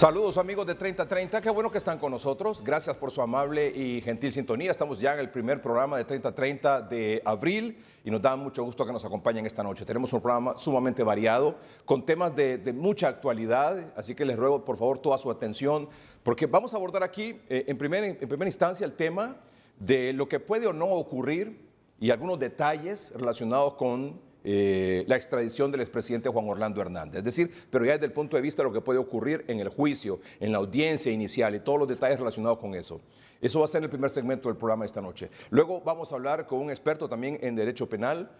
Saludos amigos de 3030, qué bueno que están con nosotros, gracias por su amable y gentil sintonía. Estamos ya en el primer programa de 3030 de abril y nos da mucho gusto que nos acompañen esta noche. Tenemos un programa sumamente variado, con temas de mucha actualidad, así que les ruego por favor toda su atención, porque vamos a abordar aquí en primera instancia el tema de lo que puede o no ocurrir y algunos detalles relacionados con la extradición del expresidente Juan Orlando Hernández. Es decir, pero ya desde el punto de vista de lo que puede ocurrir en el juicio, en la audiencia inicial y todos los detalles relacionados con eso. Eso va a ser el primer segmento del programa esta noche. Luego vamos a hablar con un experto también en derecho penal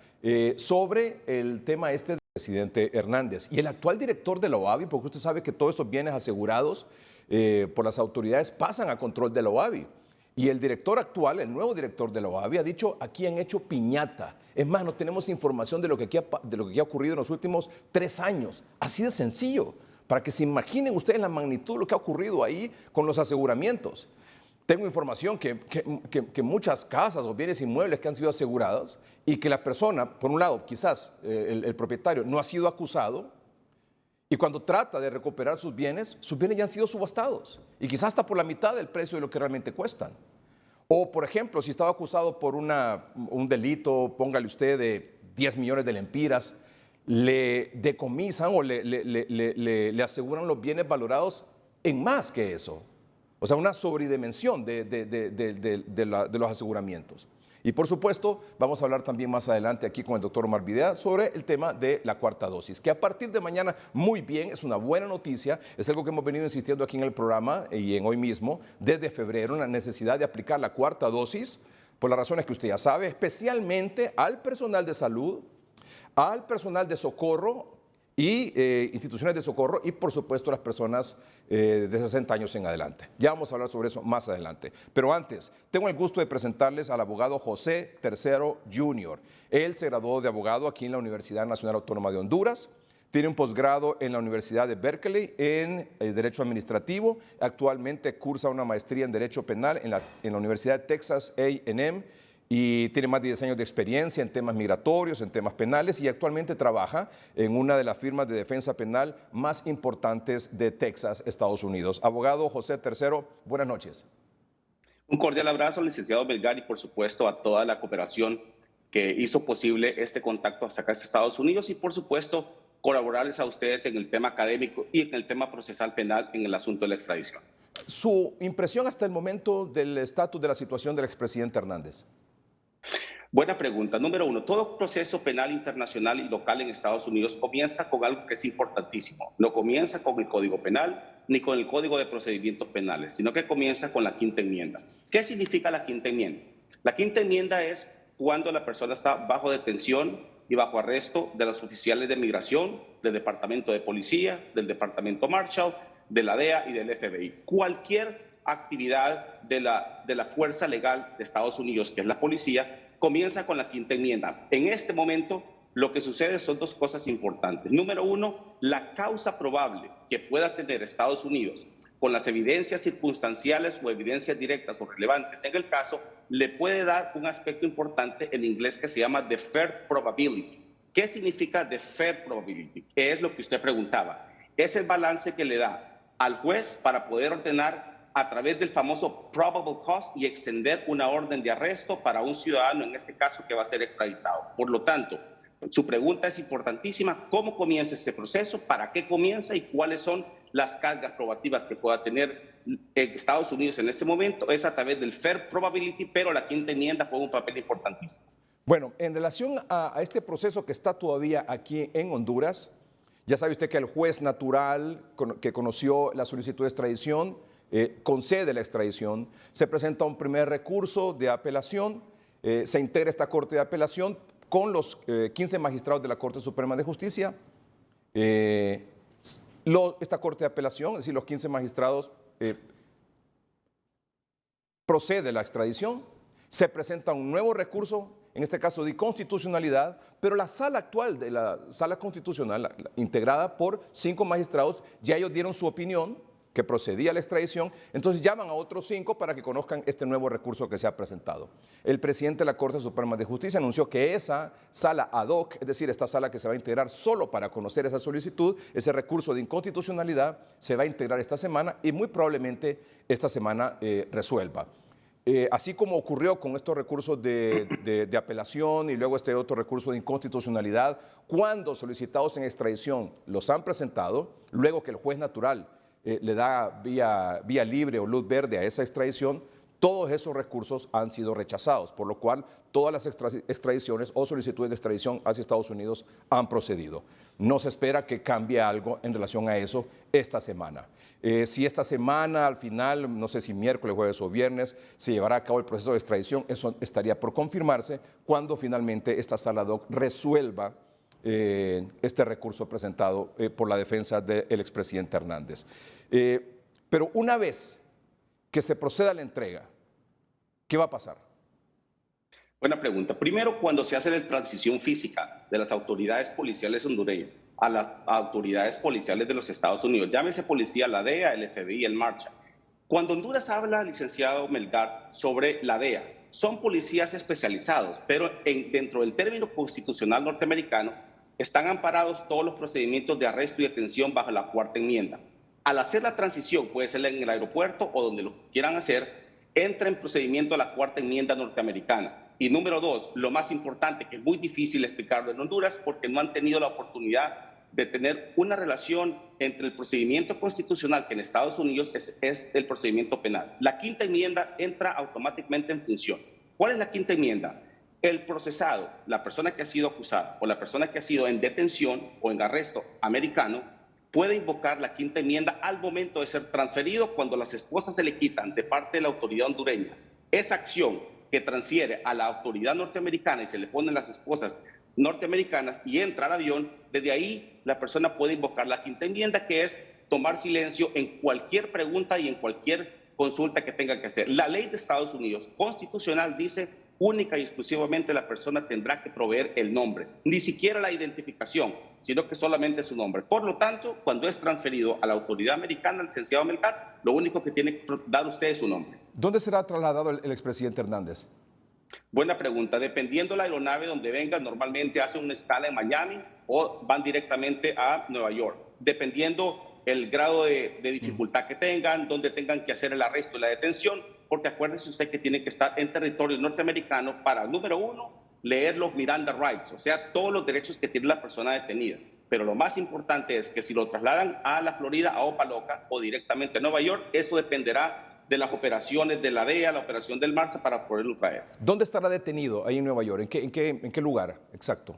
sobre el tema este del presidente Hernández y el actual director de la OAVI, porque usted sabe que todos estos bienes asegurados por las autoridades pasan a control de la OAVI. Y el director actual, el nuevo director de la OAVI, ha dicho, aquí han hecho piñata. Es más, no tenemos información de lo que aquí ha ocurrido en los últimos 3 años. Así de sencillo, para que se imaginen ustedes la magnitud de lo que ha ocurrido ahí con los aseguramientos. Tengo información que muchas casas o bienes inmuebles que han sido asegurados y que la persona, por un lado, quizás el propietario no ha sido acusado, y cuando trata de recuperar sus bienes ya han sido subastados y quizás hasta por la mitad del precio de lo que realmente cuestan. O, por ejemplo, si estaba acusado por un delito, póngale usted, de 10 millones de lempiras, le decomisan o le aseguran los bienes valorados en más que eso. O sea, una sobredimensión de los aseguramientos. Y por supuesto, vamos a hablar también más adelante aquí con el doctor Omar Videa sobre el tema de la cuarta dosis, que a partir de mañana, muy bien, es una buena noticia, es algo que hemos venido insistiendo aquí en el programa y en hoy mismo, desde febrero, la necesidad de aplicar la cuarta dosis, por las razones que usted ya sabe, especialmente al personal de salud, al personal de socorro y instituciones de socorro y por supuesto las personas de 60 años en adelante. Ya vamos a hablar sobre eso más adelante. Pero antes, tengo el gusto de presentarles al abogado José Tercero Jr. Él se graduó de abogado aquí en la Universidad Nacional Autónoma de Honduras. Tiene un posgrado en la Universidad de Berkeley en Derecho Administrativo. Actualmente cursa una maestría en Derecho Penal en la Universidad de Texas A&M. Y tiene más de 10 años de experiencia en temas migratorios, en temas penales y actualmente trabaja en una de las firmas de defensa penal más importantes de Texas, Estados Unidos. Abogado José Tercero, buenas noches. Un cordial abrazo, licenciado Melgar, y por supuesto a toda la cooperación que hizo posible este contacto hasta acá, hasta Estados Unidos, y por supuesto colaborarles a ustedes en el tema académico y en el tema procesal penal en el asunto de la extradición. Su impresión hasta el momento del estatus de la situación del expresidente Hernández. Buena pregunta. Número uno, todo proceso penal internacional y local en Estados Unidos comienza con algo que es importantísimo. No comienza con el Código Penal ni con el Código de Procedimientos Penales, sino que comienza con la Quinta Enmienda. ¿Qué significa la Quinta Enmienda? La Quinta Enmienda es cuando la persona está bajo detención y bajo arresto de los oficiales de migración, del Departamento de Policía, del Departamento Marshall, de la DEA y del FBI. Cualquier actividad de la fuerza legal de Estados Unidos, que es la policía, comienza con la Quinta Enmienda. En este momento, lo que sucede son 2 cosas importantes. Número uno, la causa probable que pueda tener Estados Unidos con las evidencias circunstanciales o evidencias directas o relevantes en el caso, le puede dar un aspecto importante en inglés que se llama deferred probability. ¿Qué significa deferred probability? ¿Qué es lo que usted preguntaba? Es el balance que le da al juez para poder ordenar a través del famoso probable cause y extender una orden de arresto para un ciudadano, en este caso, que va a ser extraditado. Por lo tanto, su pregunta es importantísima. ¿Cómo comienza este proceso? ¿Para qué comienza? ¿Y cuáles son las cargas probativas que pueda tener Estados Unidos en este momento? Es a través del fair probability, pero la Quinta Enmienda juega un papel importantísimo. Bueno, en relación a este proceso que está todavía aquí en Honduras, ya sabe usted que el juez natural que conoció la solicitud de extradición concede la extradición, se presenta un primer recurso de apelación, se integra esta Corte de Apelación con los 15 magistrados de la Corte Suprema de Justicia. Esta Corte de Apelación, es decir, los 15 magistrados, procede la extradición, se presenta un nuevo recurso, en este caso de inconstitucionalidad, pero la sala actual de la sala constitucional, integrada por 5 magistrados, ya ellos dieron su opinión que procedía a la extradición, entonces llaman a otros 5 para que conozcan este nuevo recurso que se ha presentado. El presidente de la Corte Suprema de Justicia anunció que esa sala ad hoc, es decir, esta sala que se va a integrar solo para conocer esa solicitud, ese recurso de inconstitucionalidad, se va a integrar esta semana y muy probablemente esta semana resuelva. Así como ocurrió con estos recursos de apelación y luego este otro recurso de inconstitucionalidad, cuando solicitados en extradición los han presentado, luego que el juez natural le da vía libre o luz verde a esa extradición, todos esos recursos han sido rechazados, por lo cual todas las extradiciones o solicitudes de extradición hacia Estados Unidos han procedido. No se espera que cambie algo en relación a eso esta semana. Si esta semana, al final, no sé si miércoles, jueves o viernes, se llevará a cabo el proceso de extradición, eso estaría por confirmarse cuando finalmente esta sala ad hoc resuelva este recurso presentado por la defensa del expresidente Hernández. Pero una vez que se proceda a la entrega, ¿qué va a pasar? Buena pregunta. Primero, cuando se hace la transición física de las autoridades policiales hondureñas a las autoridades policiales de los Estados Unidos, llámese policía, la DEA, el FBI, el Marcha. Cuando Honduras habla, licenciado Melgar, sobre la DEA, son policías especializados, pero dentro del término constitucional norteamericano están amparados todos los procedimientos de arresto y detención bajo la cuarta enmienda. Al hacer la transición, puede ser en el aeropuerto o donde lo quieran hacer, entra en procedimiento a la cuarta enmienda norteamericana. Y número 2, lo más importante, que es muy difícil explicarlo en Honduras porque no han tenido la oportunidad de tener una relación entre el procedimiento constitucional, que en Estados Unidos es el procedimiento penal. La quinta enmienda entra automáticamente en función. ¿Cuál es la quinta enmienda? El procesado, la persona que ha sido acusada o la persona que ha sido en detención o en arresto americano, puede invocar la quinta enmienda al momento de ser transferido cuando las esposas se le quitan de parte de la autoridad hondureña. Esa acción que transfiere a la autoridad norteamericana y se le ponen las esposas norteamericanas y entra al avión, desde ahí la persona puede invocar la quinta enmienda, que es tomar silencio en cualquier pregunta y en cualquier consulta que tenga que hacer. La ley de Estados Unidos constitucional dice única y exclusivamente la persona tendrá que proveer el nombre, ni siquiera la identificación, sino que solamente su nombre. Por lo tanto, cuando es transferido a la autoridad americana, el licenciado Melgar, lo único que tiene que dar usted es su nombre. ¿Dónde será trasladado el expresidente Hernández? Buena pregunta. Dependiendo la aeronave donde venga, normalmente hace una escala en Miami o van directamente a Nueva York. Dependiendo el grado de dificultad que tengan, donde tengan que hacer el arresto y la detención, porque acuérdese usted que tiene que estar en territorio norteamericano para, número 1, leer los Miranda Rights, o sea, todos los derechos que tiene la persona detenida. Pero lo más importante es que si lo trasladan a la Florida, a Opa-locka o directamente a Nueva York, eso dependerá de las operaciones de la DEA, la operación del Marcha para poderlo traer. ¿Dónde estará detenido ahí en Nueva York? ¿En qué lugar exacto?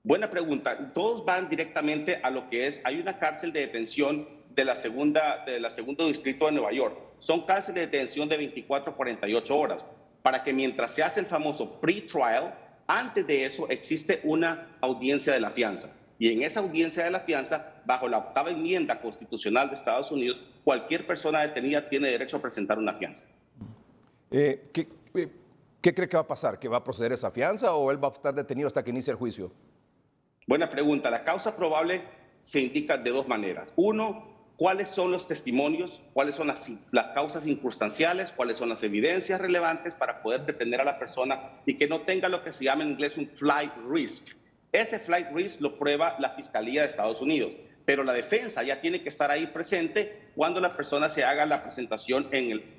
Buena pregunta. Todos van directamente a lo que es, hay una cárcel de detención de la segundo distrito de Nueva York. Son cárceles de detención de 24 a 48 horas, para que mientras se hace el famoso pre-trial, antes de eso existe una audiencia de la fianza. Y en esa audiencia de la fianza, bajo la octava enmienda constitucional de Estados Unidos, cualquier persona detenida tiene derecho a presentar una fianza. ¿Qué cree que va a pasar? ¿Que va a proceder esa fianza o él va a estar detenido hasta que inicie el juicio? Buena pregunta. La causa probable se indica de dos maneras. Uno, cuáles son los testimonios, cuáles son las causas circunstanciales, cuáles son las evidencias relevantes para poder detener a la persona y que no tenga lo que se llama en inglés un flight risk. Ese flight risk lo prueba la Fiscalía de Estados Unidos, pero la defensa ya tiene que estar ahí presente cuando la persona se haga la presentación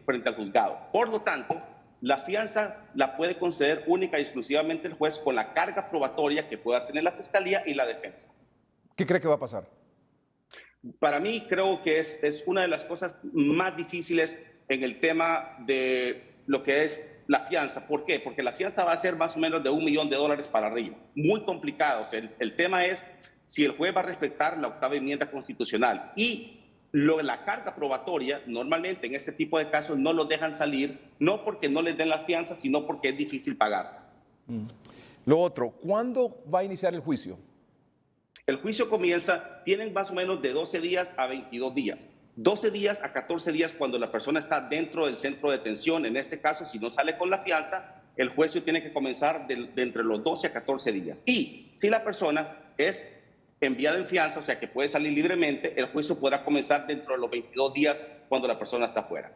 frente al juzgado. Por lo tanto, la fianza la puede conceder única y exclusivamente el juez con la carga probatoria que pueda tener la Fiscalía y la defensa. ¿Qué cree que va a pasar? Para mí creo que es una de las cosas más difíciles en el tema de lo que es la fianza. ¿Por qué? Porque la fianza va a ser más o menos de $1 millón para arriba. Muy complicado. O sea, el tema es si el juez va a respetar la octava enmienda constitucional. Y la carga probatoria, normalmente en este tipo de casos no los dejan salir, no porque no les den la fianza, sino porque es difícil pagar. Lo otro, ¿cuándo va a iniciar el juicio? El juicio comienza, tienen más o menos de 12 días a 22 días. 12 días a 14 días cuando la persona está dentro del centro de detención. En este caso, si no sale con la fianza, el juicio tiene que comenzar de entre los 12 a 14 días. Y si la persona es enviado en fianza, o sea que puede salir libremente, el juicio podrá comenzar dentro de los 22 días cuando la persona está fuera.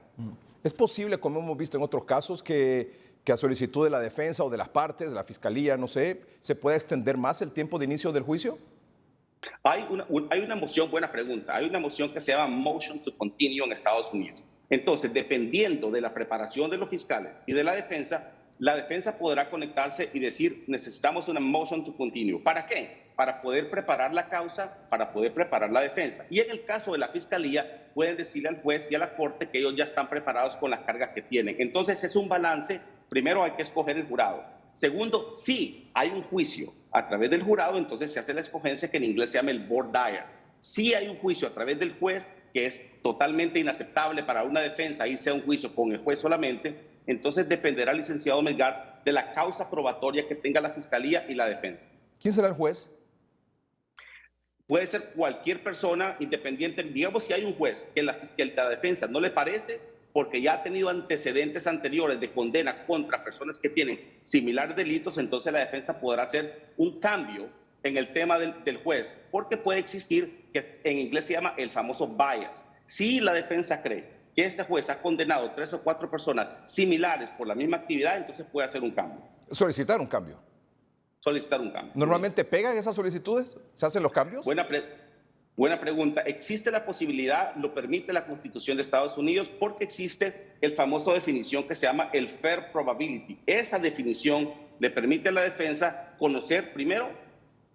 ¿Es posible, como hemos visto en otros casos, que a solicitud de la defensa o de las partes, de la fiscalía, no sé, se pueda extender más el tiempo de inicio del juicio? Hay una moción, buena pregunta, hay una moción que se llama Motion to Continue en Estados Unidos. Entonces, dependiendo de la preparación de los fiscales y de la defensa podrá conectarse y decir, necesitamos una Motion to Continue. ¿Para qué? Para poder preparar la causa, para poder preparar la defensa. Y en el caso de la fiscalía, pueden decirle al juez y a la corte que ellos ya están preparados con las cargas que tienen. Entonces, es un balance. Primero hay que escoger el jurado. Segundo, si hay un juicio a través del jurado, entonces se hace la escogencia que en inglés se llama el voir dire. Si hay un juicio a través del juez, que es totalmente inaceptable para una defensa irse a un juicio con el juez solamente, entonces dependerá, licenciado Melgar, de la causa probatoria que tenga la fiscalía y la defensa. ¿Quién será el juez? Puede ser cualquier persona independiente. Digamos, si hay un juez que la defensa no le parece, porque ya ha tenido antecedentes anteriores de condena contra personas que tienen similares delitos, entonces la defensa podrá hacer un cambio en el tema del juez, porque puede existir, que en inglés se llama el famoso bias. Si la defensa cree que este juez ha condenado 3 o 4 personas similares por la misma actividad, entonces puede hacer un cambio. Solicitar un cambio. Solicitar un cambio. ¿Normalmente pegan esas solicitudes? ¿Se hacen los cambios? Buena pregunta. ¿Existe la posibilidad, lo permite la Constitución de Estados Unidos? Porque existe el famoso definición que se llama el fair probability. Esa definición le permite a la defensa conocer primero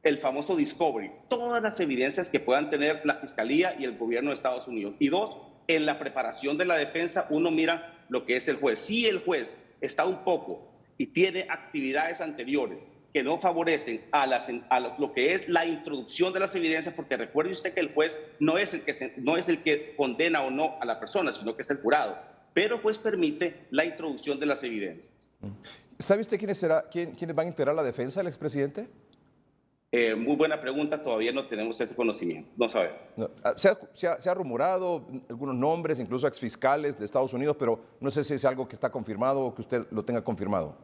el famoso discovery, todas las evidencias que puedan tener la Fiscalía y el gobierno de Estados Unidos. Y dos, en la preparación de la defensa uno mira lo que es el juez. Si el juez está un poco y tiene actividades anteriores que no favorecen a lo que es la introducción de las evidencias, porque recuerde usted que el juez no es el que condena o no a la persona, sino que es el jurado, pero el juez permite la introducción de las evidencias. ¿Sabe usted quiénes van a integrar la defensa del expresidente? Muy buena pregunta, todavía no tenemos ese conocimiento, no sabemos. No, se ha rumorado algunos nombres, incluso exfiscales de Estados Unidos, pero no sé si es algo que está confirmado o que usted lo tenga confirmado.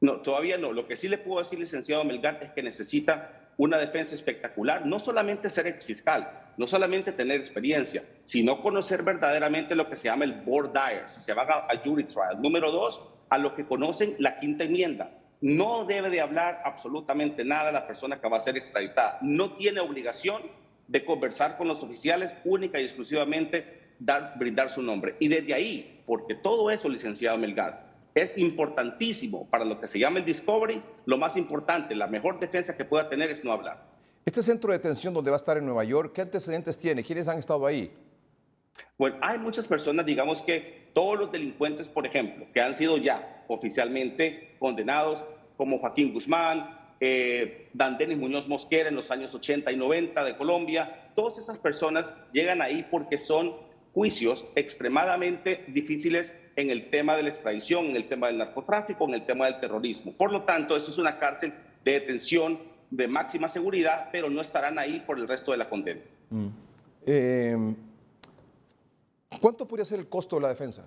No, todavía no. Lo que sí le puedo decir, licenciado Melgar, es que necesita una defensa espectacular. No solamente ser exfiscal, no solamente tener experiencia, sino conocer verdaderamente lo que se llama el voir dire, si se va a jury trial. Número 2, a lo que conocen la quinta enmienda. No debe de hablar absolutamente nada la persona que va a ser extraditada. No tiene obligación de conversar con los oficiales, única y exclusivamente brindar su nombre. Y desde ahí, porque todo eso, licenciado Melgar, es importantísimo para lo que se llama el discovery. Lo más importante, la mejor defensa que pueda tener es no hablar. Este centro de detención donde va a estar en Nueva York, ¿qué antecedentes tiene? ¿Quiénes han estado ahí? Bueno, hay muchas personas, digamos que todos los delincuentes, por ejemplo, que han sido ya oficialmente condenados, como Joaquín Guzmán, Dan Denis Muñoz Mosquera en los años 80 y 90 de Colombia, todas esas personas llegan ahí porque son juicios extremadamente difíciles en el tema de la extradición, en el tema del narcotráfico, en el tema del terrorismo. Por lo tanto, eso es una cárcel de detención de máxima seguridad, pero no estarán ahí por el resto de la condena. ¿Cuánto podría ser el costo de la defensa?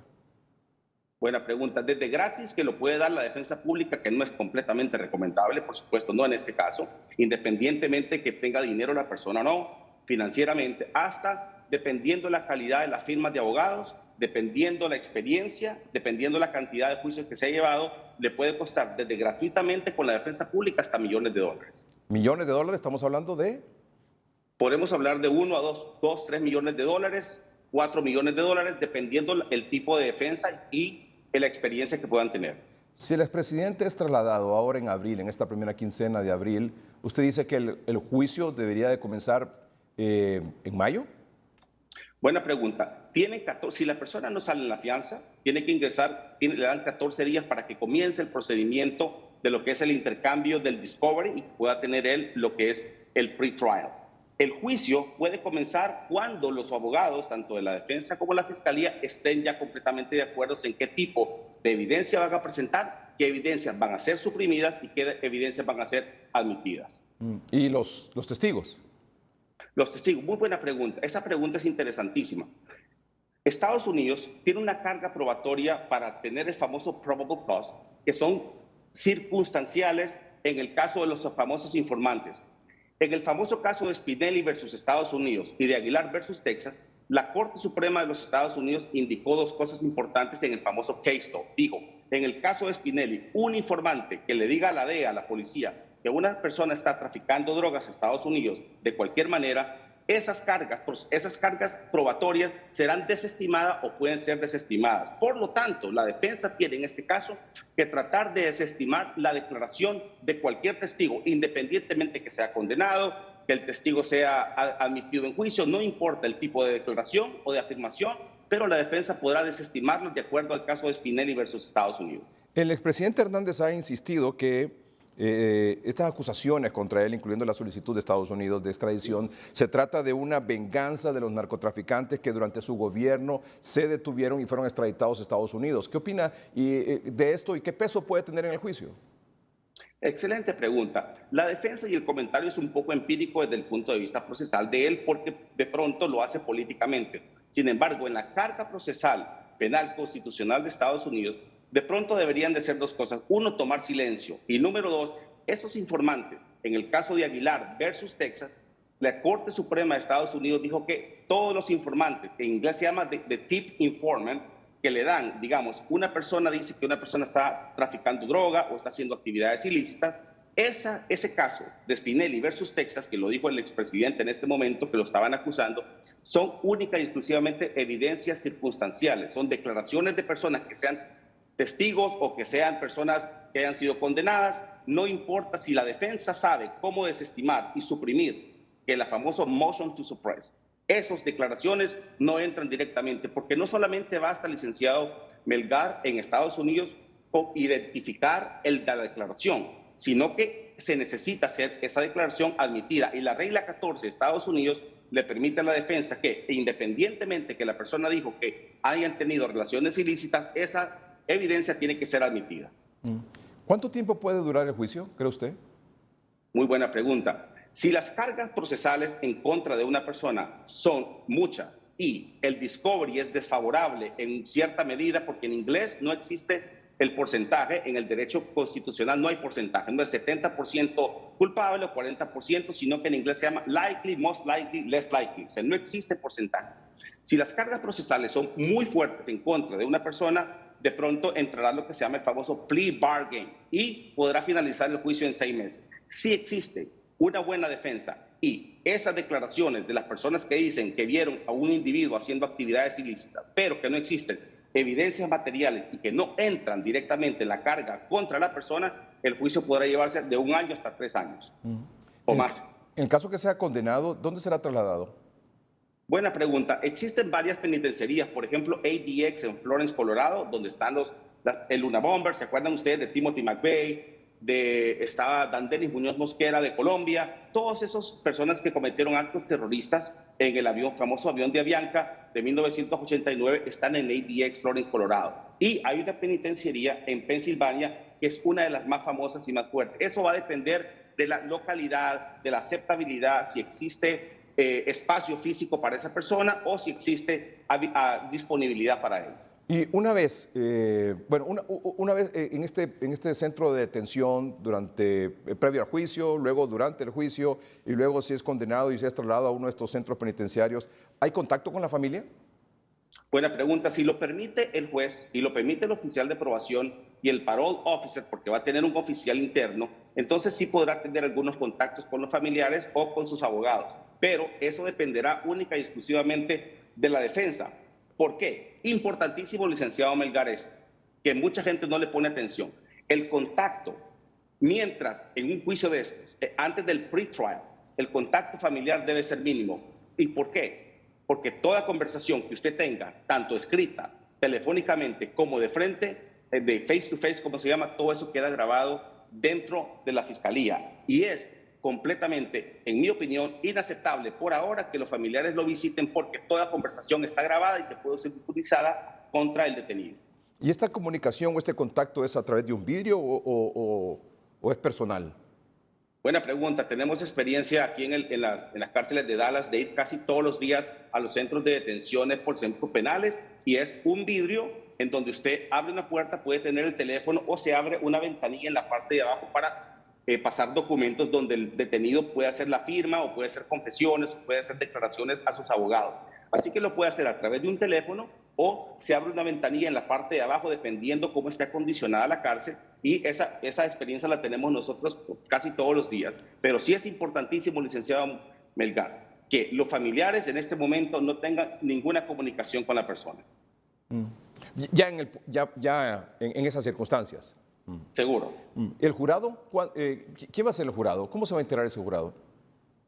Buena pregunta. Desde gratis, que lo puede dar la defensa pública, que no es completamente recomendable, por supuesto, no en este caso, independientemente que tenga dinero la persona o no, financieramente, hasta dependiendo la calidad de las firmas de abogados, dependiendo la experiencia, dependiendo la cantidad de juicios que se ha llevado, le puede costar desde gratuitamente con la defensa pública hasta millones de dólares. ¿Millones de dólares? Estamos hablando de... Podemos hablar de 1 a 2, 3 millones de dólares, 4 millones de dólares, dependiendo el tipo de defensa y la experiencia que puedan tener. Si el expresidente es trasladado ahora en abril, en esta primera quincena de abril, ¿usted dice que el juicio debería de comenzar en mayo? Buena pregunta. Si la persona no sale en la fianza, tiene que ingresar, le dan 14 días para que comience el procedimiento de lo que es el intercambio del discovery y pueda tener él lo que es el pre-trial. El juicio puede comenzar cuando los abogados, tanto de la defensa como la fiscalía, estén ya completamente de acuerdo en qué tipo de evidencia van a presentar, qué evidencias van a ser suprimidas y qué evidencias van a ser admitidas. ¿Y los testigos? Los testigos, muy buena pregunta. Esa pregunta es interesantísima. Estados Unidos tiene una carga probatoria para tener el famoso probable cause, que son circunstanciales en el caso de los famosos informantes. En el famoso caso de Spinelli versus Estados Unidos y de Aguilar versus Texas, la Corte Suprema de los Estados Unidos indicó dos cosas importantes en el famoso case law. Digo, en el caso de Spinelli, un informante que le diga a la DEA, a la policía, que una persona está traficando drogas a Estados Unidos de cualquier manera, esas cargas probatorias serán desestimadas o pueden ser desestimadas. Por lo tanto, la defensa tiene en este caso que tratar de desestimar la declaración de cualquier testigo, independientemente que sea condenado, que el testigo sea admitido en juicio, no importa el tipo de declaración o de afirmación, pero la defensa podrá desestimarlo de acuerdo al caso de Spinelli versus Estados Unidos. El expresidente Hernández ha insistido que estas acusaciones contra él, incluyendo la solicitud de Estados Unidos de extradición, se trata de una venganza de los narcotraficantes que durante su gobierno se detuvieron y fueron extraditados a Estados Unidos. ¿Qué opina de esto y qué peso puede tener en el juicio? Excelente pregunta. La defensa y el comentario es un poco empírico desde el punto de vista procesal de él porque de pronto lo hace políticamente. Sin embargo, en la Carta Procesal Penal Constitucional de Estados Unidos, de pronto deberían de ser dos cosas. Uno, tomar silencio. Y número dos, esos informantes, en el caso de Aguilar versus Texas, la Corte Suprema de Estados Unidos dijo que todos los informantes, que en inglés se llama the tip informant, que le dan, digamos, una persona dice que una persona está traficando droga o está haciendo actividades ilícitas, ese caso de Spinelli versus Texas, que lo dijo el expresidente en este momento, que lo estaban acusando, son única y exclusivamente evidencias circunstanciales, son declaraciones de personas que sean testigos o que sean personas que hayan sido condenadas, no importa si la defensa sabe cómo desestimar y suprimir que la famosa motion to suppress. Esas declaraciones no entran directamente, porque no solamente basta, licenciado Melgar, en Estados Unidos con identificar la declaración, sino que se necesita hacer esa declaración admitida. Y la regla 14 de Estados Unidos le permite a la defensa que, independientemente que la persona dijo que hayan tenido relaciones ilícitas, esa evidencia tiene que ser admitida. ¿Cuánto tiempo puede durar el juicio, cree usted? Muy buena pregunta. Si las cargas procesales en contra de una persona son muchas y el discovery es desfavorable en cierta medida, porque en inglés no existe el porcentaje, en el derecho constitucional no hay porcentaje, no es 70% culpable o 40%, sino que en inglés se llama likely, most likely, less likely, o sea, no existe porcentaje. Si las cargas procesales son muy fuertes en contra de una persona, de pronto entrará lo que se llama el famoso plea bargain y podrá finalizar el juicio en 6 meses. Si existe una buena defensa y esas declaraciones de las personas que dicen que vieron a un individuo haciendo actividades ilícitas, pero que no existen evidencias materiales y que no entran directamente en la carga contra la persona, el juicio podrá llevarse de 1 año hasta 3 años o más. En el caso que sea condenado, ¿dónde será trasladado? Buena pregunta. Existen varias penitenciarías, por ejemplo, ADX en Florence, Colorado, donde están el Luna Bomber, ¿se acuerdan ustedes de Timothy McVeigh? Estaba Dandenis Muñoz Mosquera de Colombia, todas esas personas que cometieron actos terroristas en el famoso avión de Avianca de 1989 están en ADX Florence, Colorado. Y hay una penitenciaría en Pensilvania que es una de las más famosas y más fuertes. Eso va a depender de la localidad, de la aceptabilidad, si existe espacio físico para esa persona o si existe disponibilidad para él. Y una vez, una vez en este centro de detención, previo al juicio, luego durante el juicio y luego si es condenado y si es trasladado a uno de estos centros penitenciarios, ¿hay contacto con la familia? Buena pregunta. Si lo permite el juez y lo permite el oficial de probación y el parole officer, porque va a tener un oficial interno, entonces sí podrá tener algunos contactos con los familiares o con sus abogados. Pero eso dependerá única y exclusivamente de la defensa. ¿Por qué? Importantísimo, licenciado Melgar, es que mucha gente no le pone atención. El contacto, mientras en un juicio de estos, antes del pre-trial, el contacto familiar debe ser mínimo. ¿Y por qué? Porque toda conversación que usted tenga, tanto escrita, telefónicamente, como de frente, de face to face, como se llama, todo eso queda grabado dentro de la fiscalía. Y es completamente, en mi opinión, inaceptable por ahora que los familiares lo visiten porque toda conversación está grabada y se puede ser utilizada contra el detenido. ¿Y esta comunicación o este contacto es a través de un vidrio o es personal? Buena pregunta. Tenemos experiencia aquí en las cárceles de Dallas de ir casi todos los días a los centros de detenciones por centros penales y es un vidrio en donde usted abre una puerta, puede tener el teléfono o se abre una ventanilla en la parte de abajo para pasar documentos donde el detenido puede hacer la firma o puede hacer confesiones o puede hacer declaraciones a sus abogados. Así que lo puede hacer a través de un teléfono o se abre una ventanilla en la parte de abajo dependiendo cómo esté acondicionada la cárcel, y esa experiencia la tenemos nosotros casi todos los días. Pero sí es importantísimo, licenciado Melgar, que los familiares en este momento no tengan ninguna comunicación con la persona. Ya en esas circunstancias. Seguro. ¿El jurado? ¿Quién va a ser el jurado? ¿Cómo se va a enterar ese jurado?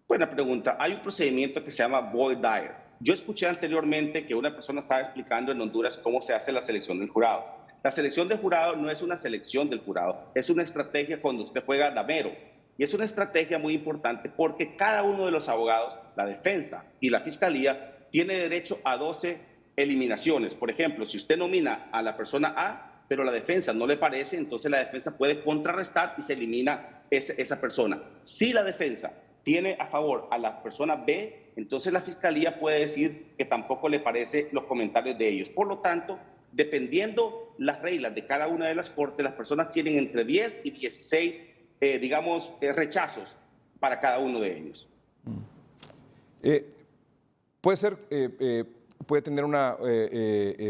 Buena pregunta. Hay un procedimiento que se llama voir dire. Yo escuché anteriormente que una persona estaba explicando en Honduras cómo se hace la selección del jurado. La selección del jurado no es una selección del jurado, es una estrategia cuando usted juega damero. Y es una estrategia muy importante porque cada uno de los abogados, la defensa y la fiscalía, tiene derecho a 12 eliminaciones. Por ejemplo, si usted nomina a la persona A, pero la defensa no le parece, entonces la defensa puede contrarrestar y se elimina esa persona. Si la defensa tiene a favor a la persona B, entonces la fiscalía puede decir que tampoco le parece los comentarios de ellos. Por lo tanto, dependiendo las reglas de cada una de las cortes, las personas tienen entre 10 y 16, rechazos para cada uno de ellos. Puede ser, puede tener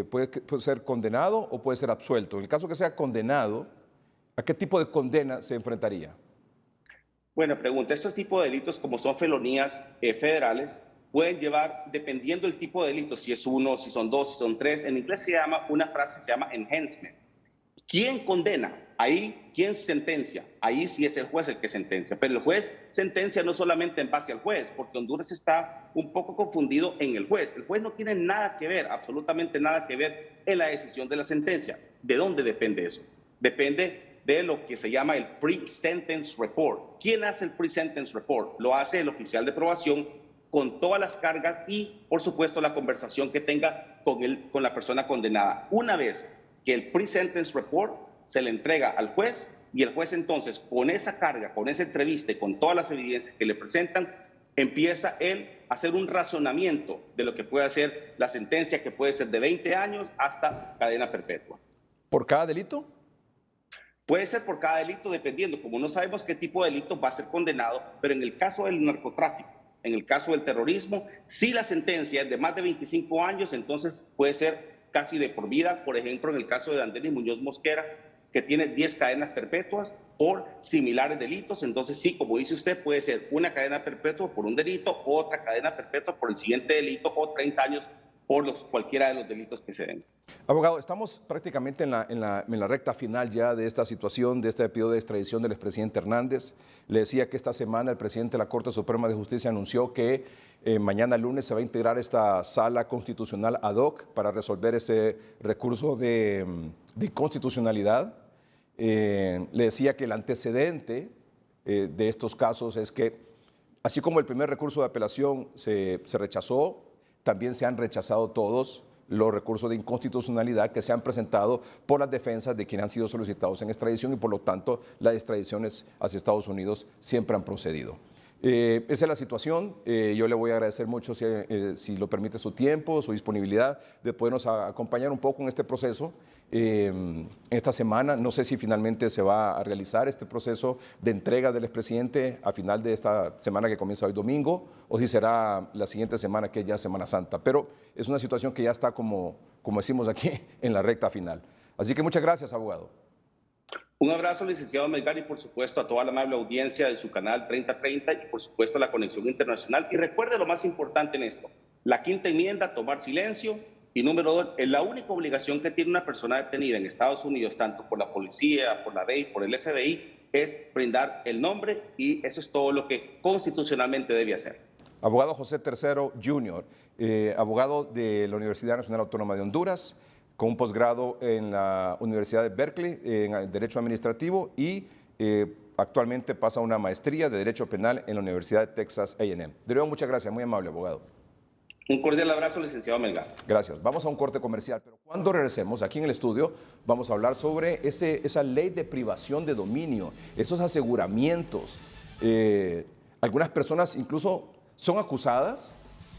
puede ser condenado o puede ser absuelto. En el caso que sea condenado, ¿a qué tipo de condena se enfrentaría? Buena pregunta. Estos tipos de delitos, como son felonías federales, pueden llevar, dependiendo del tipo de delito, si es uno, si son dos, si son tres. En inglés se llama, una frase se llama enhancement. ¿Quién condena? Ahí, ¿quién sentencia? Ahí sí es el juez el que sentencia. Pero el juez sentencia no solamente en base al juez, porque Honduras está un poco confundido en el juez. El juez no tiene nada que ver, absolutamente nada que ver en la decisión de la sentencia. ¿De dónde depende eso? Depende de lo que se llama el pre-sentence report. ¿Quién hace el pre-sentence report? Lo hace el oficial de probación con todas las cargas y, por supuesto, la conversación que tenga con la persona condenada. Una vez que el pre-sentence report se le entrega al juez, y el juez entonces, con esa carga, con esa entrevista y con todas las evidencias que le presentan, empieza él a hacer un razonamiento de lo que puede ser la sentencia, que puede ser de 20 años hasta cadena perpetua. ¿Por cada delito? Puede ser por cada delito, dependiendo. Como no sabemos qué tipo de delito va a ser condenado, pero en el caso del narcotráfico, en el caso del terrorismo, si la sentencia es de más de 25 años, entonces puede ser casi de por vida. Por ejemplo, en el caso de Andrés Muñoz Mosquera, que tiene 10 cadenas perpetuas por similares delitos. Entonces, sí, como dice usted, puede ser una cadena perpetua por un delito, otra cadena perpetua por el siguiente delito, o 30 años por cualquiera de los delitos que se den. Abogado, estamos prácticamente en la recta final ya de esta situación, de este pedido de extradición del expresidente Hernández. Le decía que esta semana el presidente de la Corte Suprema de Justicia anunció que mañana lunes se va a integrar esta sala constitucional ad hoc para resolver ese recurso de inconstitucionalidad. Le decía que el antecedente de estos casos es que, así como el primer recurso de apelación se rechazó, también se han rechazado todos los recursos de inconstitucionalidad que se han presentado por las defensas de quienes han sido solicitados en extradición, y por lo tanto las extradiciones hacia Estados Unidos siempre han procedido. Esa es la situación. Yo le voy a agradecer mucho, si lo permite, su tiempo, su disponibilidad de podernos acompañar un poco en este proceso. Esta semana, no sé si finalmente se va a realizar este proceso de entrega del expresidente a final de esta semana que comienza hoy domingo, o si será la siguiente semana, que es ya Semana Santa. Pero es una situación que ya está, como decimos aquí, en la recta final. Así que muchas gracias, abogado. Un abrazo, licenciado Melgar, y por supuesto a toda la amable audiencia de su canal 3030 y por supuesto a la Conexión Internacional. Y recuerde lo más importante en esto: la quinta enmienda, tomar silencio. Y número 2, la única obligación que tiene una persona detenida en Estados Unidos, tanto por la policía, por la DEA, por el FBI, es brindar el nombre, y eso es todo lo que constitucionalmente debe hacer. Abogado José Tercero Jr., abogado de la Universidad Nacional Autónoma de Honduras, con un posgrado en la Universidad de Berkeley en Derecho Administrativo, y actualmente pasa una maestría de Derecho Penal en la Universidad de Texas A&M. De nuevo, muchas gracias, muy amable, abogado. Un cordial abrazo, licenciado Melgar. Gracias. Vamos a un corte comercial, pero cuando regresemos aquí en el estudio vamos a hablar sobre esa ley de privación de dominio, esos aseguramientos. Algunas personas incluso son acusadas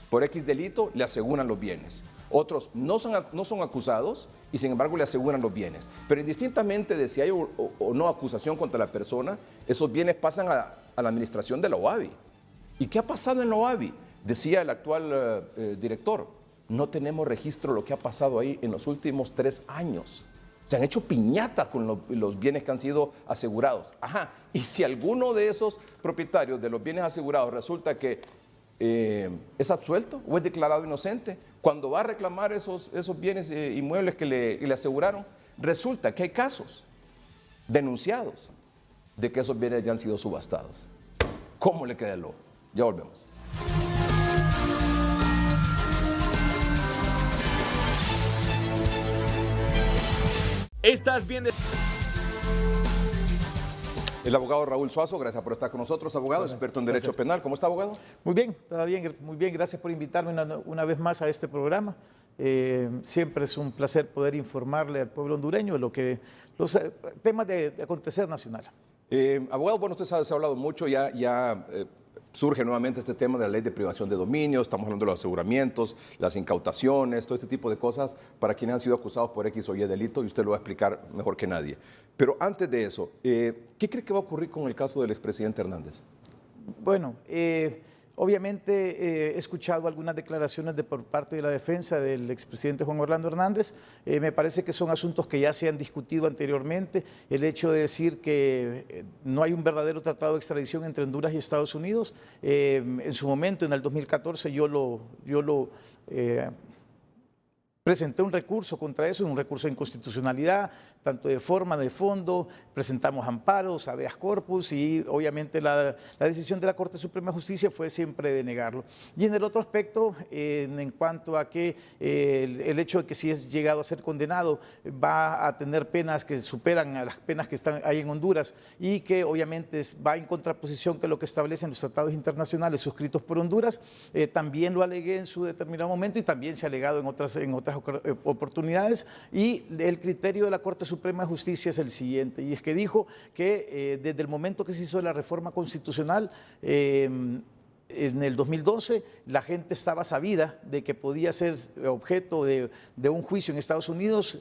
por X delito, le aseguran los bienes. Otros no son acusados y sin embargo le aseguran los bienes. Pero indistintamente de si hay o no acusación contra la persona, esos bienes pasan a la administración de la OAVI. ¿Y qué ha pasado en la OAVI? Decía el actual director, no tenemos registro de lo que ha pasado ahí en los últimos 3 años. Se han hecho piñatas con los bienes que han sido asegurados. Ajá, y si alguno de esos propietarios de los bienes asegurados resulta que es absuelto o es declarado inocente, cuando va a reclamar esos bienes inmuebles que le aseguraron, resulta que hay casos denunciados de que esos bienes ya han sido subastados. ¿Cómo le queda el ojo? Ya volvemos. Estás viendo. El abogado Raúl Suazo, gracias por estar con nosotros, abogado, experto en Derecho Penal. ¿Cómo está, abogado? Muy bien, está bien, muy bien. Gracias por invitarme una vez más a este programa. Siempre es un placer poder informarle al pueblo hondureño de los temas de acontecer nacional. Abogado, bueno, usted sabe, se ha hablado mucho, ya surge nuevamente este tema de la ley de privación de dominio, estamos hablando de los aseguramientos, las incautaciones, todo este tipo de cosas para quienes han sido acusados por X o Y delito, y usted lo va a explicar mejor que nadie. Pero antes de eso, ¿qué cree que va a ocurrir con el caso del expresidente Hernández? Bueno, obviamente he escuchado algunas declaraciones por parte de la defensa del expresidente Juan Orlando Hernández. Me parece que son asuntos que ya se han discutido anteriormente. El hecho de decir que no hay un verdadero tratado de extradición entre Honduras y Estados Unidos. En su momento, en el 2014, yo lo presenté un recurso contra eso, un recurso de inconstitucionalidad, tanto de forma, de fondo, presentamos amparos, habeas corpus y obviamente la decisión de la Corte Suprema de Justicia fue siempre de negarlo. Y en el otro aspecto, en cuanto a que el hecho de que si es llegado a ser condenado va a tener penas que superan a las penas que están ahí en Honduras y que obviamente va en contraposición con lo que establecen los tratados internacionales suscritos por Honduras, también lo alegué en su determinado momento y también se ha alegado en otras oportunidades, y el criterio de la Corte Suprema de Justicia es el siguiente, y es que dijo que desde el momento que se hizo la reforma constitucional en el 2012, la gente estaba sabida de que podía ser objeto de un juicio en Estados Unidos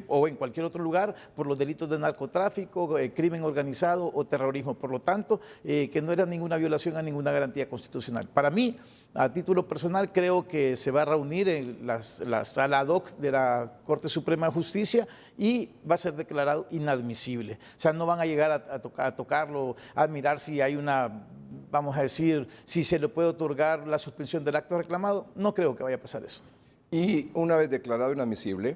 o en cualquier otro lugar por los delitos de narcotráfico, crimen organizado o terrorismo. Por lo tanto, que no era ninguna violación a ninguna garantía constitucional. Para mí, a título personal, creo que se va a reunir en la sala ad hoc de la Corte Suprema de Justicia y va a ser declarado inadmisible. O sea, no van a llegar a tocarlo, a mirar si hay una, vamos a decir, si se le puede otorgar la suspensión del acto reclamado. No creo que vaya a pasar eso. Y una vez declarado inadmisible,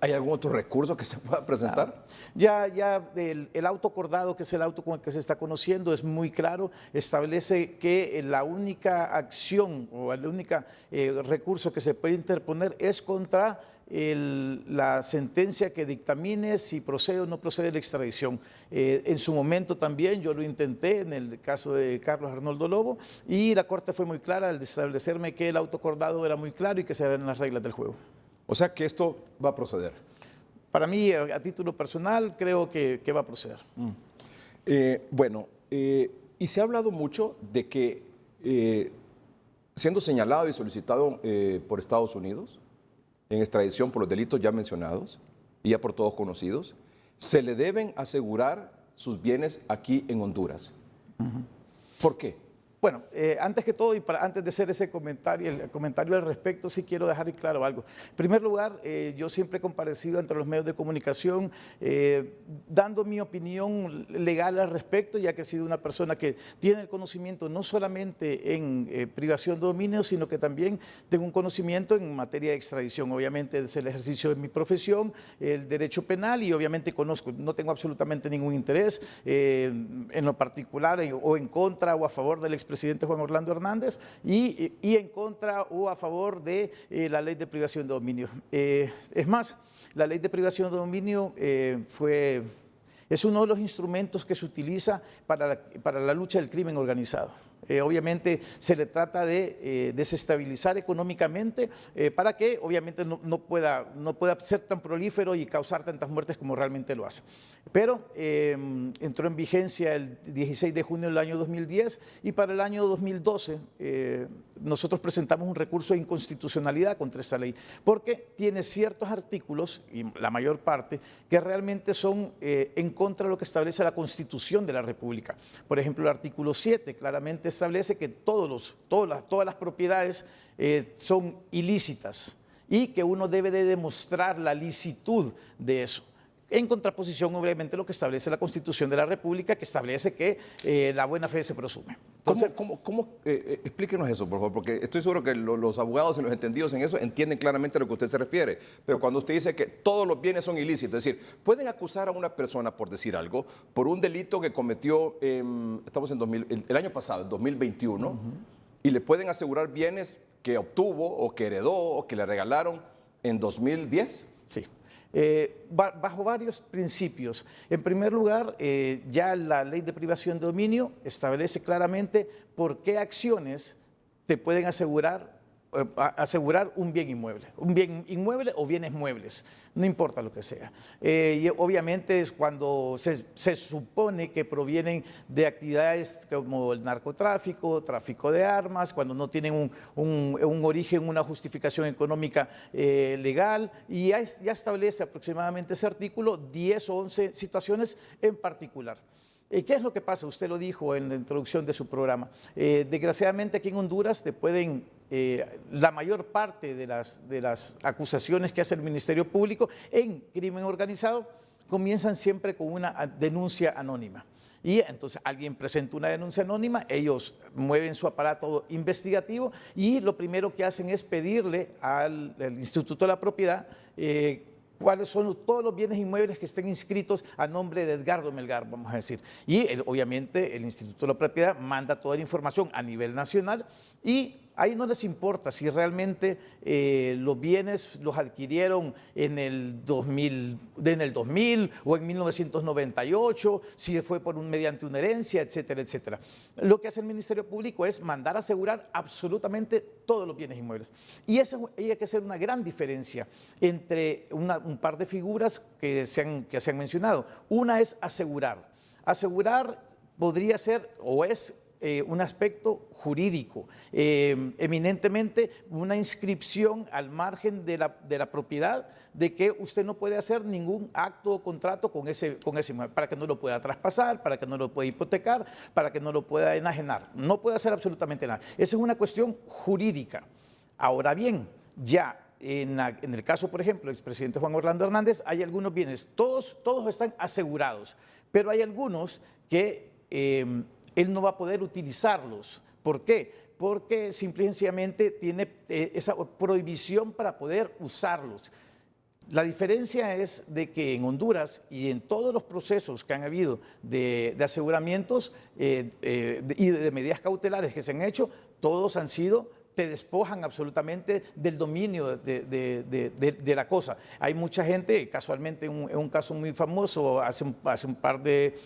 ¿hay algún otro recurso que se pueda presentar? Ya el auto acordado, que es el auto con el que se está conociendo, es muy claro, establece que la única acción o el único recurso que se puede interponer es contra la sentencia que dictamine si procede o no procede la extradición. En su momento también yo lo intenté en el caso de Carlos Arnoldo Lobo y la Corte fue muy clara al establecerme que el auto acordado era muy claro y que se eran las reglas del juego. O sea que esto va a proceder. Para mí, a título personal, creo que va a proceder. Y se ha hablado mucho de que siendo señalado y solicitado por Estados Unidos en extradición por los delitos ya mencionados y ya por todos conocidos, se le deben asegurar sus bienes aquí en Honduras. ¿Por qué? Bueno, antes que todo y antes de hacer ese comentario, el comentario al respecto, sí quiero dejar claro algo. En primer lugar, yo siempre he comparecido entre los medios de comunicación dando mi opinión legal al respecto, ya que he sido una persona que tiene el conocimiento no solamente en privación de dominio, sino que también tengo un conocimiento en materia de extradición. Obviamente es el ejercicio de mi profesión, el derecho penal, y obviamente conozco, no tengo absolutamente ningún interés en lo particular o en contra o a favor del expresidente Juan Orlando Hernández y en contra o a favor de la ley de privación de dominio. Es más, la ley de privación de dominio es uno de los instrumentos que se utiliza para la lucha del crimen organizado. Obviamente se le trata de desestabilizar económicamente para que obviamente no pueda ser tan prolífero y causar tantas muertes como realmente lo hace. Pero entró en vigencia el 16 de junio del año 2010 y para el año 2012 nosotros presentamos un recurso de inconstitucionalidad contra esta ley porque tiene ciertos artículos, y la mayor parte, que realmente son en contra de lo que establece la Constitución de la República. Por ejemplo, el artículo 7 claramente establece que todas las propiedades son ilícitas y que uno debe de demostrar la licitud de eso. En contraposición, obviamente, lo que establece la Constitución de la República, que establece que la buena fe se presume. Entonces, explíquenos eso, por favor, porque estoy seguro que los abogados y los entendidos en eso entienden claramente a lo que usted se refiere. Pero cuando usted dice que todos los bienes son ilícitos, es decir, pueden acusar a una persona, por decir algo, por un delito que cometió, estamos en el año pasado, en 2021, y le pueden asegurar bienes que obtuvo o que heredó o que le regalaron en 2010. Sí. Bajo varios principios. En primer lugar, ya la ley de privación de dominio establece claramente por qué acciones te pueden asegurar un bien inmueble o bienes muebles, no importa lo que sea. Y obviamente es cuando se supone que provienen de actividades como el narcotráfico, tráfico de armas, cuando no tienen un origen, una justificación económica legal, y ya establece aproximadamente ese artículo 10 o 11 situaciones en particular. ¿Qué es lo que pasa? Usted lo dijo en la introducción de su programa. Desgraciadamente aquí en Honduras te pueden... la mayor parte de las acusaciones que hace el Ministerio Público en crimen organizado comienzan siempre con una denuncia anónima. Y entonces alguien presenta una denuncia anónima, ellos mueven su aparato investigativo y lo primero que hacen es pedirle al Instituto de la Propiedad cuáles son todos los bienes inmuebles que estén inscritos a nombre de Edgardo Melgar, vamos a decir. Y obviamente el Instituto de la Propiedad manda toda la información a nivel nacional y ahí no les importa si realmente los bienes los adquirieron en el 2000 o en 1998, si fue mediante una herencia, etcétera, etcétera. Lo que hace el Ministerio Público es mandar a asegurar absolutamente todos los bienes inmuebles. Y eso hay que hacer una gran diferencia entre un par de figuras que se han mencionado. Una es asegurar. Asegurar podría ser o es un aspecto jurídico, eminentemente una inscripción al margen de la propiedad de que usted no puede hacer ningún acto o contrato con ese inmueble, para que no lo pueda traspasar, para que no lo pueda hipotecar, para que no lo pueda enajenar. No puede hacer absolutamente nada. Esa es una cuestión jurídica. Ahora bien, ya en el caso, por ejemplo, del expresidente Juan Orlando Hernández, hay algunos bienes, todos están asegurados, pero hay algunos que él no va a poder utilizarlos. ¿Por qué? Porque simple y sencillamente tiene esa prohibición para poder usarlos. La diferencia es de que en Honduras y en todos los procesos que han habido de aseguramientos y de medidas cautelares que se han hecho, todos han sido, te despojan absolutamente del dominio de la cosa. Hay mucha gente, casualmente en un caso muy famoso, hace un par de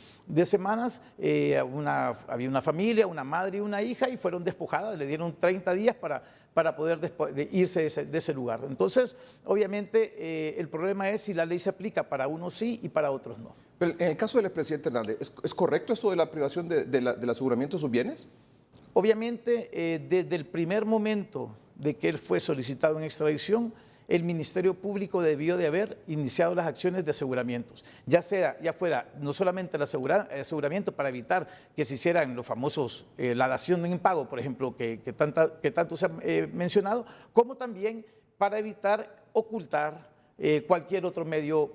semanas, había una familia, una madre y una hija, y fueron despojadas, le dieron 30 días para poder irse de ese lugar. Entonces, obviamente, el problema es si la ley se aplica para unos sí y para otros no. Pero en el caso del expresidente Hernández, ¿es correcto esto de la privación del aseguramiento de sus bienes? Obviamente, desde el primer momento de que él fue solicitado en extradición, el Ministerio Público debió de haber iniciado las acciones de aseguramientos, ya fuera no solamente el aseguramiento para evitar que se hicieran los famosos, la dación en impago, por ejemplo, que tanto se ha mencionado, como también para evitar ocultar cualquier otro medio,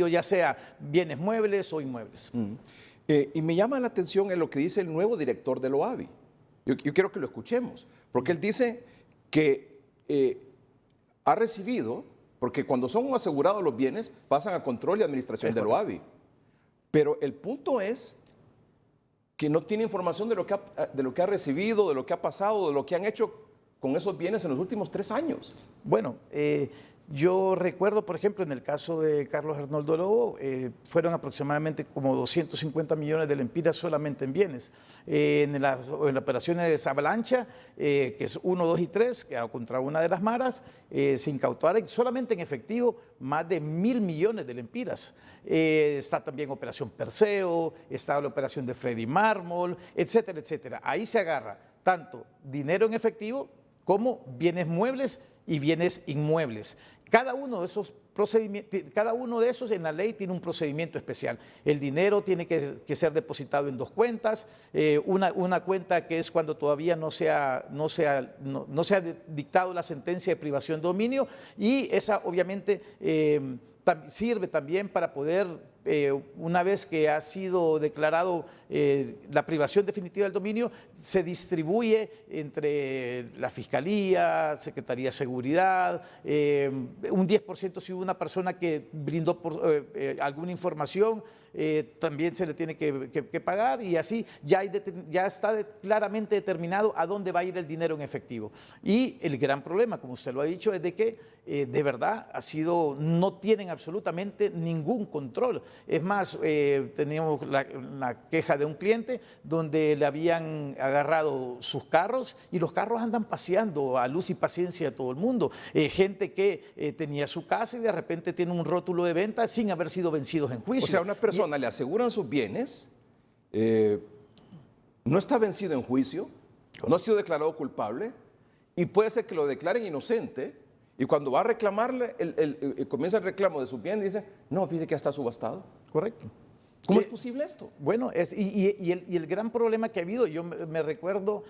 ya sea bienes muebles o inmuebles. Y me llama la atención en lo que dice el nuevo director del OAVI. Yo quiero que lo escuchemos, porque él dice que ha recibido, porque cuando son asegurados los bienes, pasan a control y administración del OAVI. Pero el punto es que no tiene información de lo que ha recibido, de lo que ha pasado, de lo que han hecho con esos bienes en los últimos 3 años? Bueno, yo recuerdo, por ejemplo, en el caso de Carlos Arnoldo Lobo, fueron aproximadamente como 250 millones de lempiras solamente en bienes. En la operación de Avalancha, que es 1, 2 y 3, que contra una de las maras, se incautaron solamente en efectivo más de 1.000 millones de lempiras. Está también Operación Perseo, está la operación de Freddy Mármol, etcétera, etcétera. Ahí se agarra tanto dinero en efectivo como bienes muebles y bienes inmuebles. Cada uno de esos procedimientos, cada uno de esos en la ley tiene un procedimiento especial. El dinero tiene que ser depositado en 2 cuentas, una cuenta que es cuando todavía no se ha dictado la sentencia de privación de dominio, y esa obviamente sirve también para poder, una vez que ha sido declarado la privación definitiva del dominio, se distribuye entre la Fiscalía, Secretaría de Seguridad, un 10% si hubo una persona que brindó alguna información, también se le tiene que pagar, y así ya está claramente determinado a dónde va a ir el dinero en efectivo. Y el gran problema, como usted lo ha dicho, es de que de verdad no tienen absolutamente ningún control. Es más, teníamos la queja de un cliente donde le habían agarrado sus carros, y los carros andan paseando a luz y paciencia de todo el mundo. Gente que tenía su casa y de repente tiene un rótulo de venta sin haber sido vencidos en juicio. O sea, una persona le aseguran sus bienes, no está vencido en juicio, no ha sido declarado culpable, y puede ser que lo declaren inocente, y cuando va a reclamarle, comienza el reclamo de sus bienes, dice, no, fíjese que ya está subastado. Correcto. ¿Cómo es posible esto? Bueno, el gran problema que ha habido, yo me recuerdo...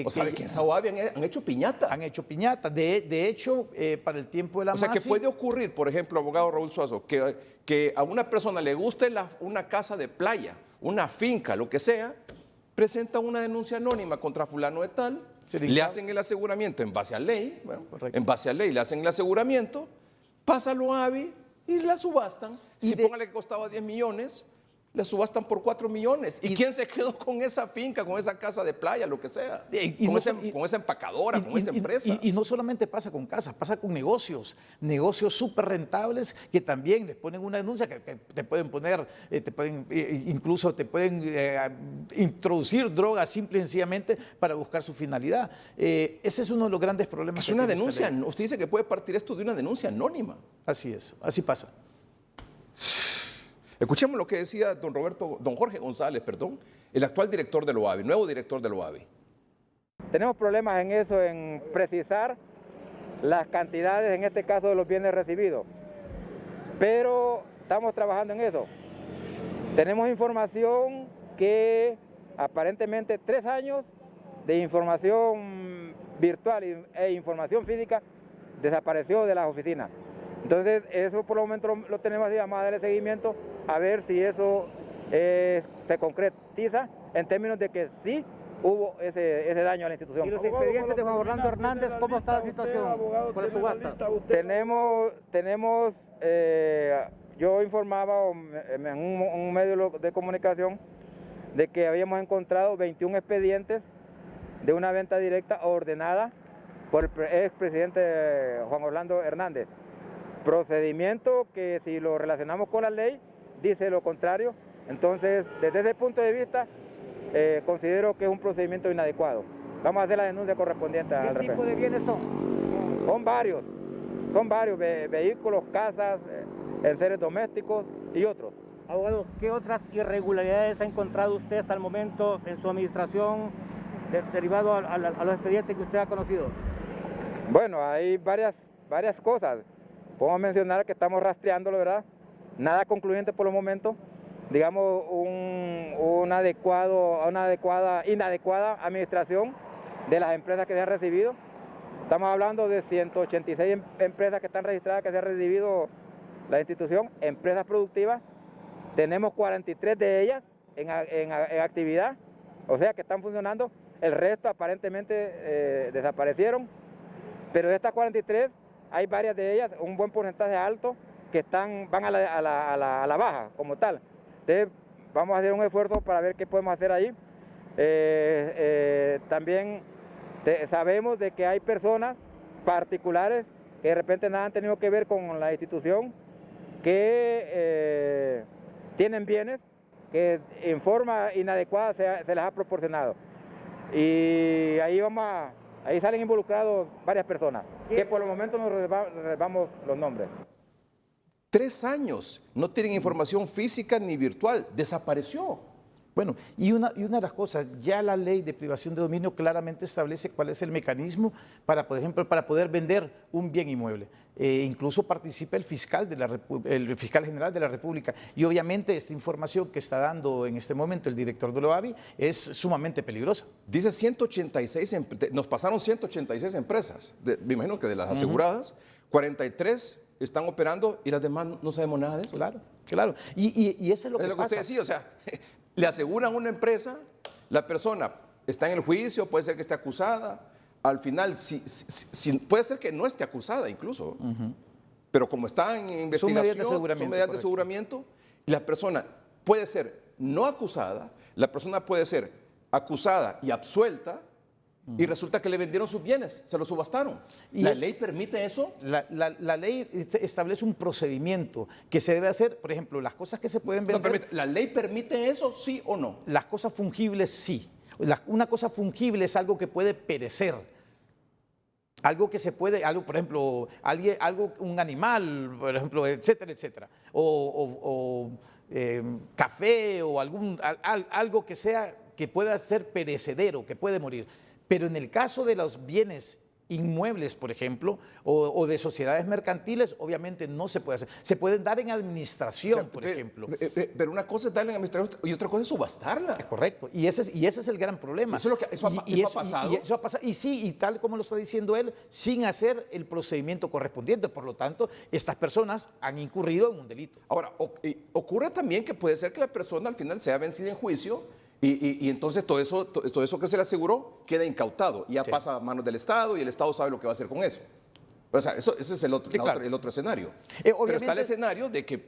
o sea, que en Sahuavi han hecho piñata. Han hecho piñata. De hecho, para el tiempo de la MASI... O sea, que puede ocurrir, por ejemplo, abogado Raúl Suazo, que a una persona le guste una casa de playa, una finca, lo que sea, presenta una denuncia anónima contra fulano de tal, le hacen el aseguramiento en base a ley, bueno, en base a ley le hacen el aseguramiento, pásalo a AVI y la subastan. Si póngale que costaba 10 millones, le subastan por 4 millones. ¿Y quién se quedó con esa finca, con esa casa de playa, lo que sea? Con esa empacadora, con esa empresa. Y no solamente pasa con casas, pasa con negocios súper rentables que también les ponen una denuncia que te pueden poner, incluso te pueden introducir drogas simple y sencillamente para buscar su finalidad. Ese es uno de los grandes problemas. Es una denuncia, usted dice que puede partir esto de una denuncia anónima. Así es, así pasa. Escuchemos lo que decía don Jorge González, el actual director del OAVI, nuevo director del OAVI. Tenemos problemas en eso, en precisar las cantidades, en este caso de los bienes recibidos, pero estamos trabajando en eso. Tenemos información que aparentemente 3 años de información virtual e información física desapareció de las oficinas. Entonces, eso por el momento lo tenemos así, vamos a darle seguimiento a ver si eso se concretiza en términos de que sí hubo ese daño a la institución. ¿Y los expedientes de Juan Orlando Hernández, cómo está la situación con la subasta? Yo informaba en un medio de comunicación de que habíamos encontrado 21 expedientes de una venta directa ordenada por el expresidente Juan Orlando Hernández. Procedimiento que, si lo relacionamos con la ley, dice lo contrario. Entonces, desde ese punto de vista, considero que es un procedimiento inadecuado. Vamos a hacer la denuncia correspondiente al respecto. ¿Qué tipo de bienes son? Son varios, vehículos, casas, enseres domésticos y otros. Abogado, ¿qué otras irregularidades ha encontrado usted hasta el momento en su administración derivado a los expedientes que usted ha conocido? Bueno, hay varias cosas. Podemos mencionar que estamos rastreándolo, ¿verdad? Nada concluyente por el momento. Digamos, una inadecuada administración de las empresas que se han recibido. Estamos hablando de 186 empresas que están registradas, que se ha recibido la institución, empresas productivas. Tenemos 43 de ellas en actividad, o sea que están funcionando. El resto aparentemente desaparecieron, pero de estas 43 hay varias de ellas, un buen porcentaje alto, que van a la baja como tal. Entonces vamos a hacer un esfuerzo para ver qué podemos hacer ahí. También Sabemos de que hay personas particulares que de repente nada han tenido que ver con la institución, que tienen bienes que en forma inadecuada se les ha proporcionado. Y ahí salen involucrados varias personas, que por el momento nos reservamos los nombres. 3 años, no tienen información física ni virtual, desapareció. Bueno, y una de las cosas, ya la ley de privación de dominio claramente establece cuál es el mecanismo para, por ejemplo, para poder vender un bien inmueble. Incluso participa el fiscal general de la República. Y obviamente esta información que está dando en este momento el director de la OAVI es sumamente peligrosa. Dice 186, nos pasaron 186 empresas, me imagino que de las aseguradas, 43 están operando y las demás no sabemos nada de eso. Claro, claro. Y eso es lo que pasa. Usted decía, o sea, le aseguran una empresa, la persona está en el juicio, puede ser que esté acusada, al final puede ser que no esté acusada incluso, pero como está en investigación, son medidas de aseguramiento, la persona puede ser no acusada, la persona puede ser acusada y absuelta, y resulta que le vendieron sus bienes, se los subastaron. ¿La ley permite eso? La ley establece un procedimiento que se debe hacer, por ejemplo, las cosas que se pueden vender. ¿La ley permite eso, sí o no? Las cosas fungibles, sí. Una cosa fungible es algo que puede perecer. Algo que se puede, por ejemplo, un animal, por ejemplo, etcétera, etcétera. Café o algo que pueda ser perecedero, que puede morir. Pero en el caso de los bienes inmuebles, por ejemplo, o de sociedades mercantiles, obviamente no se puede hacer. Se pueden dar en administración, por ejemplo. Pero una cosa es darle en administración y otra cosa es subastarla. Es correcto. Y ese es el gran problema. Eso ha pasado. Eso ha pasado. Y sí, y tal como lo está diciendo él, sin hacer el procedimiento correspondiente. Por lo tanto, estas personas han incurrido en un delito. Ahora, ocurre también que puede ser que la persona al final sea vencida en juicio. Y entonces todo eso que se le aseguró queda incautado y ya pasa a manos del Estado y el Estado sabe lo que va a hacer con eso. O sea, ese es el otro escenario. Pero está el escenario de que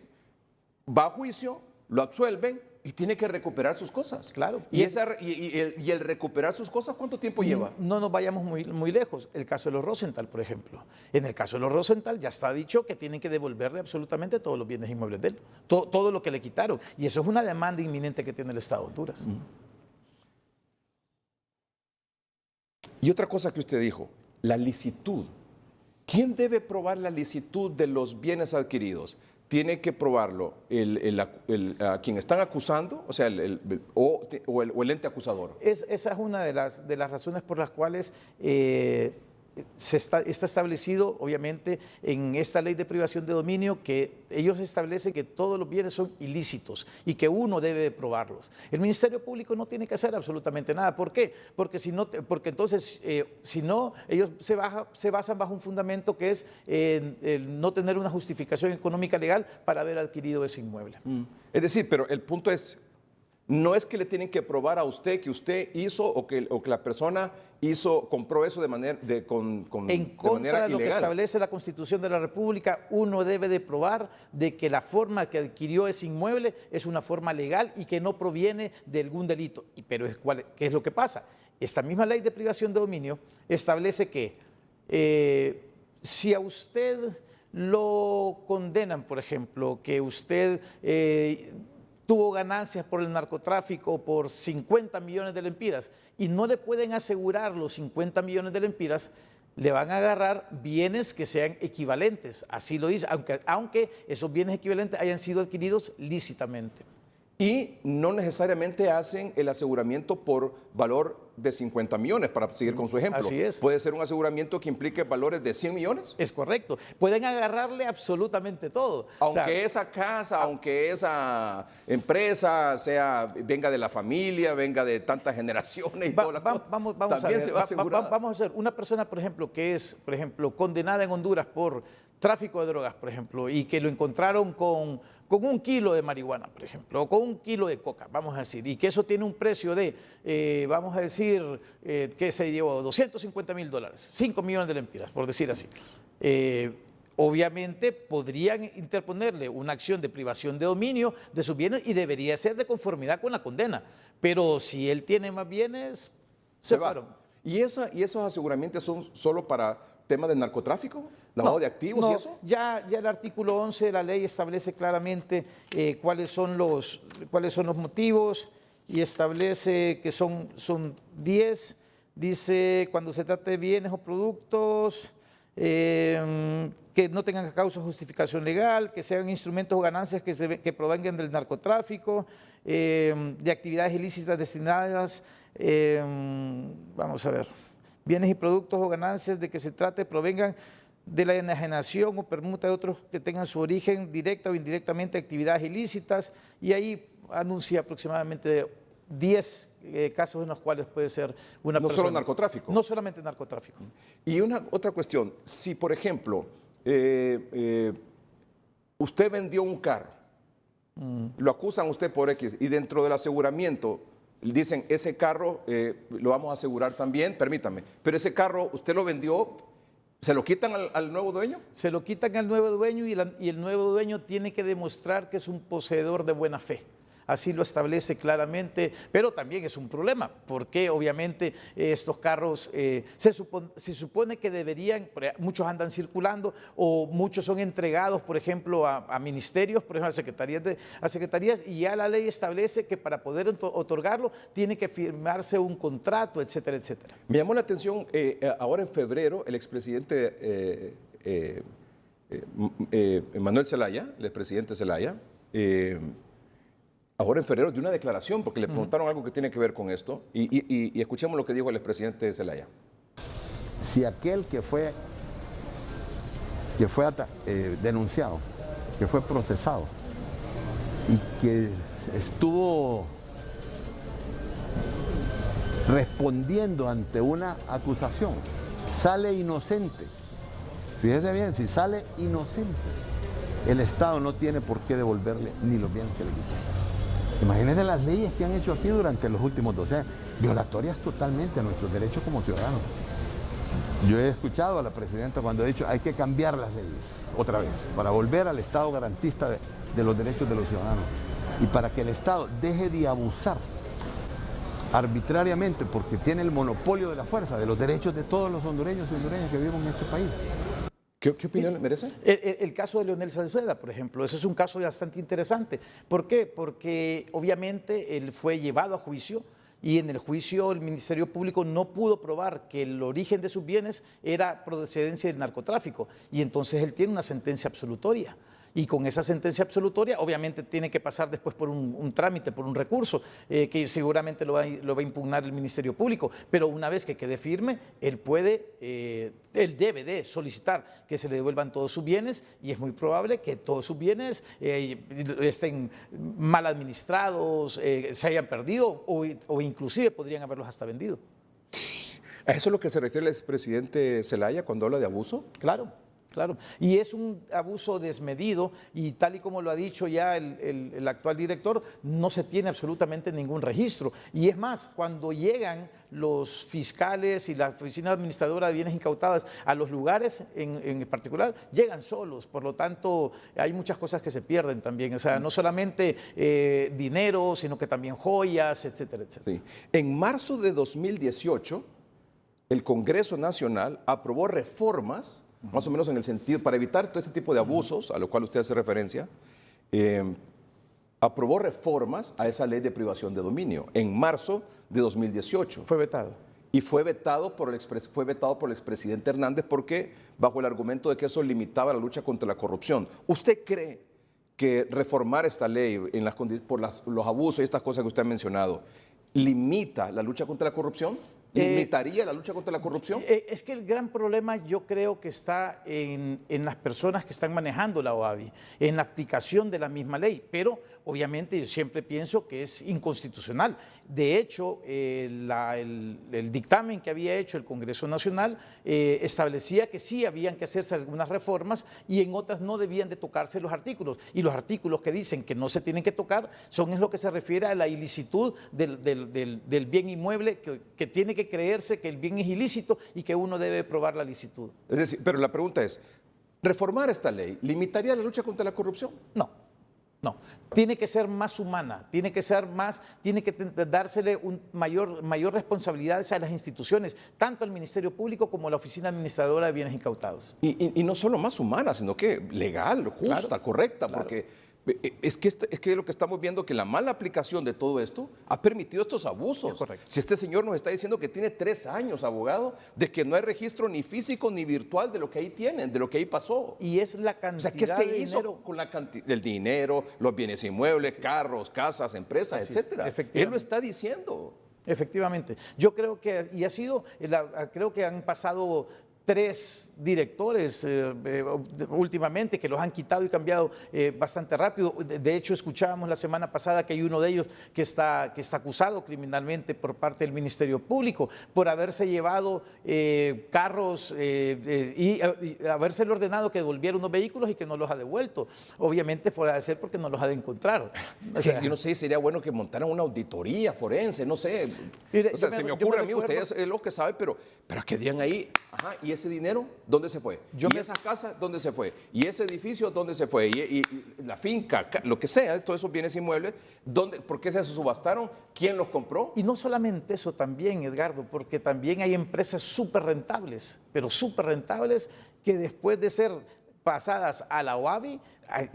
va a juicio, lo absuelven y tiene que recuperar sus cosas. Claro. Y el recuperar sus cosas, ¿cuánto tiempo lleva? No nos vayamos muy lejos. El caso de los Rosenthal, por ejemplo. En el caso de los Rosenthal ya está dicho que tienen que devolverle absolutamente todos los bienes inmuebles de él. Todo lo que le quitaron. Y eso es una demanda inminente que tiene el Estado de Honduras. Y otra cosa que usted dijo, la licitud. ¿Quién debe probar la licitud de los bienes adquiridos? Tiene que probarlo a quien están acusando, o sea, o el ente acusador. Esa es una de las razones por las cuales está establecido, obviamente, en esta ley de privación de dominio, que ellos establecen que todos los bienes son ilícitos y que uno debe de probarlos. El Ministerio Público no tiene que hacer absolutamente nada. ¿Por qué? Porque entonces, si no, ellos se basan bajo un fundamento que es el no tener una justificación económica legal para haber adquirido ese inmueble. Es decir, pero el punto es, no es que le tienen que probar a usted que usted hizo o que la persona compró eso de manera en contra de lo que establece la Constitución de la República, uno debe de probar de que la forma que adquirió ese inmueble es una forma legal y que no proviene de algún delito. Pero ¿qué es lo que pasa? Esta misma ley de privación de dominio establece que si a usted lo condenan, por ejemplo, que usted tuvo ganancias por el narcotráfico por 50 millones de lempiras y no le pueden asegurar los 50 millones de lempiras, le van a agarrar bienes que sean equivalentes, así lo dice, aunque esos bienes equivalentes hayan sido adquiridos lícitamente. Y no necesariamente hacen el aseguramiento por valor de 50 millones, para seguir con su ejemplo. Así es. ¿Puede ser un aseguramiento que implique valores de 100 millones? Es correcto. Pueden agarrarle absolutamente todo. Aunque esa casa, aunque esa empresa venga de la familia, venga de tantas generaciones y toda la cosa, vamos a ver, vamos a hacer una persona, por ejemplo, que es, por ejemplo, condenada en Honduras por tráfico de drogas, por ejemplo, y que lo encontraron con 1 kilo de marihuana, por ejemplo, o con 1 kilo de coca, vamos a decir, y que eso tiene un precio de, vamos a decir, que se llevó $250,000, 5 millones de lempiras, por decir así. Obviamente podrían interponerle una acción de privación de dominio de sus bienes y debería ser de conformidad con la condena, pero si él tiene más bienes, se fueron. ¿Y esos aseguramientos son solo para temas de narcotráfico, lavado de activos y eso? Ya el artículo 11 de la ley establece claramente cuáles son los motivos y establece que son 10. Dice, cuando se trate de bienes o productos que no tengan causa o justificación legal, que sean instrumentos o ganancias que provengan del narcotráfico, de actividades ilícitas destinadas, vamos a ver, bienes y productos o ganancias de que se trate provengan de la enajenación o permuta de otros que tengan su origen directa o indirectamente de actividades ilícitas, y ahí anuncia aproximadamente 10 casos en los cuales puede ser una persona. No solo narcotráfico. No solamente narcotráfico. Y otra cuestión, si por ejemplo usted vendió un carro, lo acusan a usted por X y dentro del aseguramiento dicen ese carro lo vamos a asegurar también, permítame, pero ese carro usted lo vendió, ¿se lo quitan al nuevo dueño? Se lo quitan al nuevo dueño y el nuevo dueño tiene que demostrar que es un poseedor de buena fe. Así lo establece claramente, pero también es un problema, porque obviamente estos carros se supone que deberían, muchos andan circulando o muchos son entregados, por ejemplo, a ministerios, por ejemplo, a secretarías, y ya la ley establece que para poder otorgarlo tiene que firmarse un contrato, etcétera, etcétera. Me llamó la atención, ahora en febrero, el expresidente Manuel Zelaya, el expresidente Zelaya, ahora en febrero, de una declaración, porque le preguntaron algo que tiene que ver con esto, y escuchemos lo que dijo el expresidente Zelaya. Si aquel que fue denunciado, que fue procesado y que estuvo respondiendo ante una acusación, sale inocente, fíjese bien, si sale inocente, el Estado no tiene por qué devolverle ni los bienes que le quitó. Imagínense las leyes que han hecho aquí durante los últimos 12 años, violatorias totalmente a nuestros derechos como ciudadanos. Yo he escuchado a la presidenta cuando ha dicho hay que cambiar las leyes otra vez para volver al Estado garantista de los derechos de los ciudadanos y para que el Estado deje de abusar arbitrariamente, porque tiene el monopolio de la fuerza, de los derechos de todos los hondureños y hondureñas que viven en este país. ¿Qué opinión le merece? El caso de Leonel Salzueda, por ejemplo, ese es un caso bastante interesante. ¿Por qué? Porque obviamente él fue llevado a juicio y en el juicio el Ministerio Público no pudo probar que el origen de sus bienes era procedencia del narcotráfico, y entonces él tiene una sentencia absolutoria. Y con esa sentencia absolutoria, obviamente tiene que pasar después por un trámite, por un recurso, que seguramente lo va a impugnar el Ministerio Público. Pero una vez que quede firme, él debe de solicitar que se le devuelvan todos sus bienes, y es muy probable que todos sus bienes estén mal administrados, se hayan perdido o inclusive podrían haberlos hasta vendido. ¿A eso es lo que se refiere el expresidente Zelaya cuando habla de abuso? Claro. Claro, y es un abuso desmedido, y tal y como lo ha dicho ya el actual director, no se tiene absolutamente ningún registro. Y es más, cuando llegan los fiscales y la oficina administradora de bienes incautados a los lugares en particular, llegan solos. Por lo tanto, hay muchas cosas que se pierden también. O sea, no solamente dinero, sino que también joyas, etcétera, etcétera. Sí. En marzo de 2018, el Congreso Nacional aprobó reformas, más o menos en el sentido, para evitar todo este tipo de abusos, a lo cual usted hace referencia, aprobó reformas a esa ley de privación de dominio en marzo de 2018. Fue vetado. Y fue vetado por el expresidente Hernández porque, bajo el argumento de que eso limitaba la lucha contra la corrupción. ¿Usted cree que reformar esta ley por los abusos y estas cosas que usted ha mencionado limita la lucha contra la corrupción? ¿Limitaría la lucha contra la corrupción? Es que el gran problema yo creo que está en las personas que están manejando la OAVI, en la aplicación de la misma ley, pero obviamente yo siempre pienso que es inconstitucional. De hecho, el dictamen que había hecho el Congreso Nacional establecía que sí habían que hacerse algunas reformas y en otras no debían de tocarse los artículos. Y los artículos que dicen que no se tienen que tocar son en lo que se refiere a la ilicitud del bien inmueble, que tiene que creerse que el bien es ilícito y que uno debe probar la licitud. Es decir, pero la pregunta es, ¿reformar esta ley limitaría la lucha contra la corrupción? No. No, tiene que ser más humana, tiene que dársele mayor responsabilidades a las instituciones, tanto al Ministerio Público como a la Oficina Administradora de Bienes Incautados. Y no solo más humana, sino que legal, justa, Claro, correcta, claro. porque es que lo que estamos viendo, que la mala aplicación de todo esto ha permitido estos abusos. Es correcto. Si este señor nos está diciendo que tiene 3 años, abogado, de que no hay registro ni físico ni virtual de lo que ahí tienen, de lo que ahí pasó. Y es la O cantidad sea, ¿qué se de hizo dinero. con el dinero, los bienes inmuebles, carros, casas, empresas, Así es, etcétera? Él efectivamente. lo está diciendo. Efectivamente. Yo creo que, creo que han pasado 3 directores últimamente que los han quitado y cambiado bastante rápido. De hecho, escuchábamos la semana pasada que hay uno de ellos que está acusado criminalmente por parte del Ministerio Público por haberse llevado carros y habérsele ordenado que devolviera unos vehículos y que no los ha devuelto. Obviamente puede ser porque no los ha de encontrar. O sea, Yo no sé, sería bueno que montaran una auditoría forense, no sé. Mire, O sea, yo se me- me yo me ocurre a mí, recuerdo- ustedes es lo que sabe, pero que digan ahí, ajá, ¿y ese dinero dónde se fue? ¿Y esa casa dónde se fue? ¿Y ese edificio dónde se fue? ¿Y la finca, lo que sea, todos esos bienes inmuebles, por qué se subastaron? ¿Quién los compró? Y no solamente eso también, Edgardo, porque también hay empresas súper rentables, pero súper rentables, que después de ser pasadas a la OAVI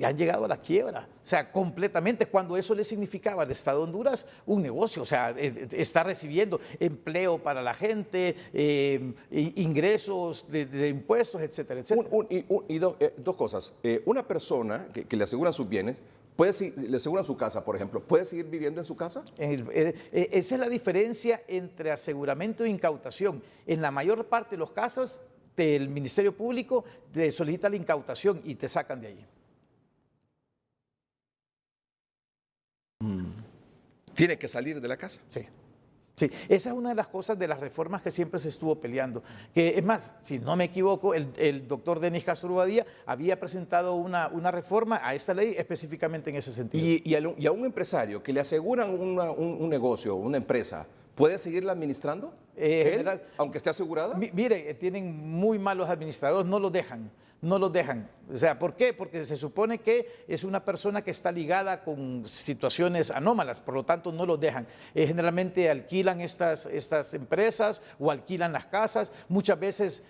han llegado a la quiebra. O sea, completamente, cuando eso le significaba al Estado de Honduras un negocio. O sea, está recibiendo empleo para la gente, ingresos de impuestos, etcétera, etcétera. Dos cosas. Una persona que le aseguran sus bienes, le aseguran su casa, por ejemplo, ¿puede seguir viviendo en su casa? Esa es la diferencia entre aseguramiento e incautación. En la mayor parte de los casos, el Ministerio Público te solicita la incautación y te sacan de ahí. Tiene que salir de la casa. Sí. Sí, esa es una de las cosas de las reformas que siempre se estuvo peleando. Que es más, si no me equivoco, el doctor Denis Castro Badía había presentado una reforma a esta ley específicamente en ese sentido. Y a un empresario que le aseguran un negocio, una empresa, ¿puede seguirla administrando? ¿Él, aunque esté asegurada? Mire, tienen muy malos administradores, no los dejan. O sea, ¿por qué? Porque se supone que es una persona que está ligada con situaciones anómalas, por lo tanto no los dejan. Generalmente alquilan estas empresas o alquilan las casas. Muchas veces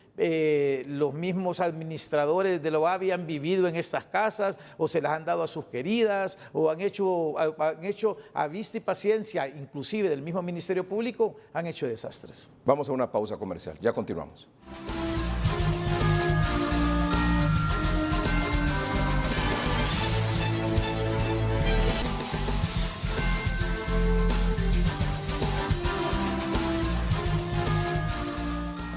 los mismos administradores de la OAVI han vivido en estas casas o se las han dado a sus queridas o han hecho a vista y paciencia, inclusive del mismo Ministerio Público, han hecho desastres. Vamos a una pausa comercial, ya continuamos.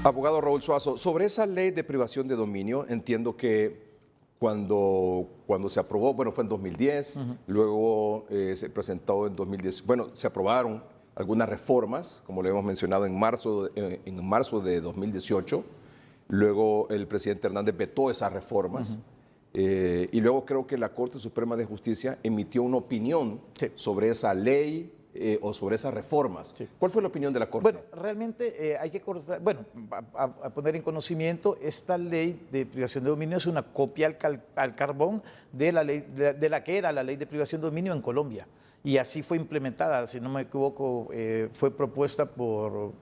Abogado Raúl Suazo, sobre esa ley de privación de dominio, entiendo que cuando se aprobó, bueno, fue en 2010, luego se presentó en 2010, bueno, se aprobaron algunas reformas, como le hemos mencionado, en marzo de 2018, luego el presidente Hernández vetó esas reformas, y luego creo que la Corte Suprema de Justicia emitió una opinión sobre esa ley, o sobre esas reformas. Sí. ¿Cuál fue la opinión de la Corte? Bueno, realmente hay que a poner en conocimiento, esta ley de privación de dominio es una copia al carbón de la ley de la que era la ley de privación de dominio en Colombia. Y así fue implementada, si no me equivoco, fue propuesta por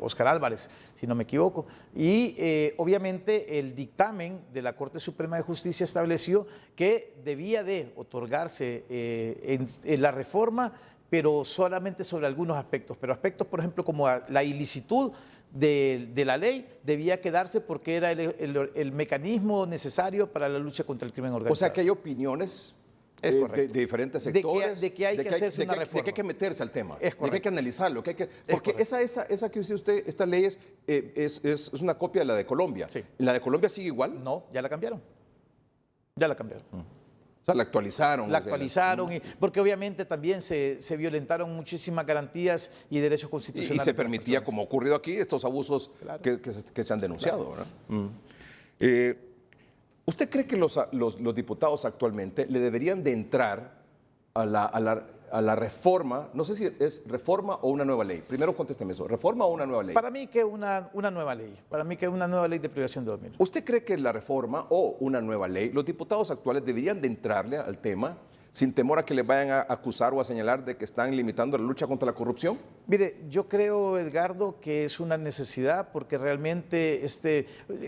Óscar Álvarez, si no me equivoco. Y obviamente el dictamen de la Corte Suprema de Justicia estableció que debía de otorgarse en la reforma, pero solamente sobre algunos aspectos. Pero aspectos, por ejemplo, como la ilicitud de la ley, debía quedarse porque era el mecanismo necesario para la lucha contra el crimen organizado. O sea que hay opiniones de diferentes sectores. De que hay que hacerse una reforma. De que hay que meterse al tema. Es correcto. De que hay que analizarlo. Porque esa que dice usted, esta ley es una copia de la de Colombia. Sí. ¿La de Colombia sigue igual? No, ya la cambiaron. Ya la cambiaron. O sea, la actualizaron. La actualizaron, porque obviamente también se violentaron muchísimas garantías y derechos constitucionales. Y se permitía, como ha ocurrido aquí, estos abusos que se han denunciado. Claro. ¿Verdad? ¿Usted cree que los diputados actualmente le deberían de entrar a la reforma? No sé si es reforma o una nueva ley. Primero contésteme eso. ¿Reforma o una nueva ley? Para mí que una nueva ley. Para mí que una nueva ley de privación de dominio. ¿Usted cree que la reforma o una nueva ley, los diputados actuales deberían de entrarle al tema sin temor a que les vayan a acusar o a señalar de que están limitando la lucha contra la corrupción? Mire, yo creo, Edgardo, que es una necesidad porque realmente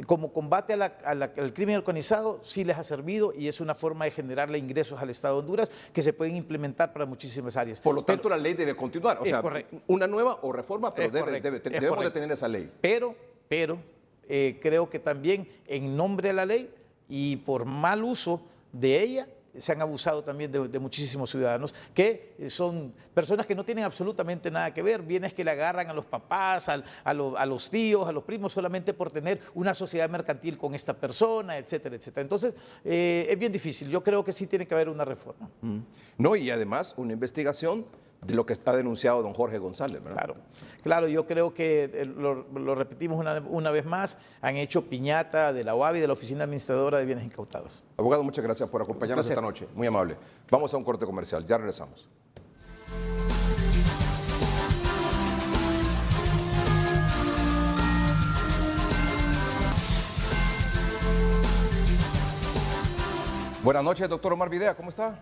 como combate al crimen organizado sí les ha servido y es una forma de generarle ingresos al Estado de Honduras que se pueden implementar para muchísimas áreas. Por lo tanto, la ley debe continuar. O sea, una nueva o reforma, pero debemos de tener esa ley. Pero creo que también en nombre de la ley y por mal uso de ella, se han abusado también de muchísimos ciudadanos que son personas que no tienen absolutamente nada que ver, bienes que le agarran a los papás, a los tíos, a los primos, solamente por tener una sociedad mercantil con esta persona, etcétera, etcétera. Entonces, es bien difícil. Yo creo que sí tiene que haber una reforma. No, y además una investigación de lo que está denunciado don Jorge González, ¿verdad? Claro, yo creo que lo repetimos una vez más, han hecho piñata de la UABI, de la Oficina Administradora de Bienes Incautados. Abogado, muchas gracias por acompañarnos esta noche, muy amable. Vamos a un corte comercial, ya regresamos. Buenas noches, doctor Omar Videa, ¿cómo está?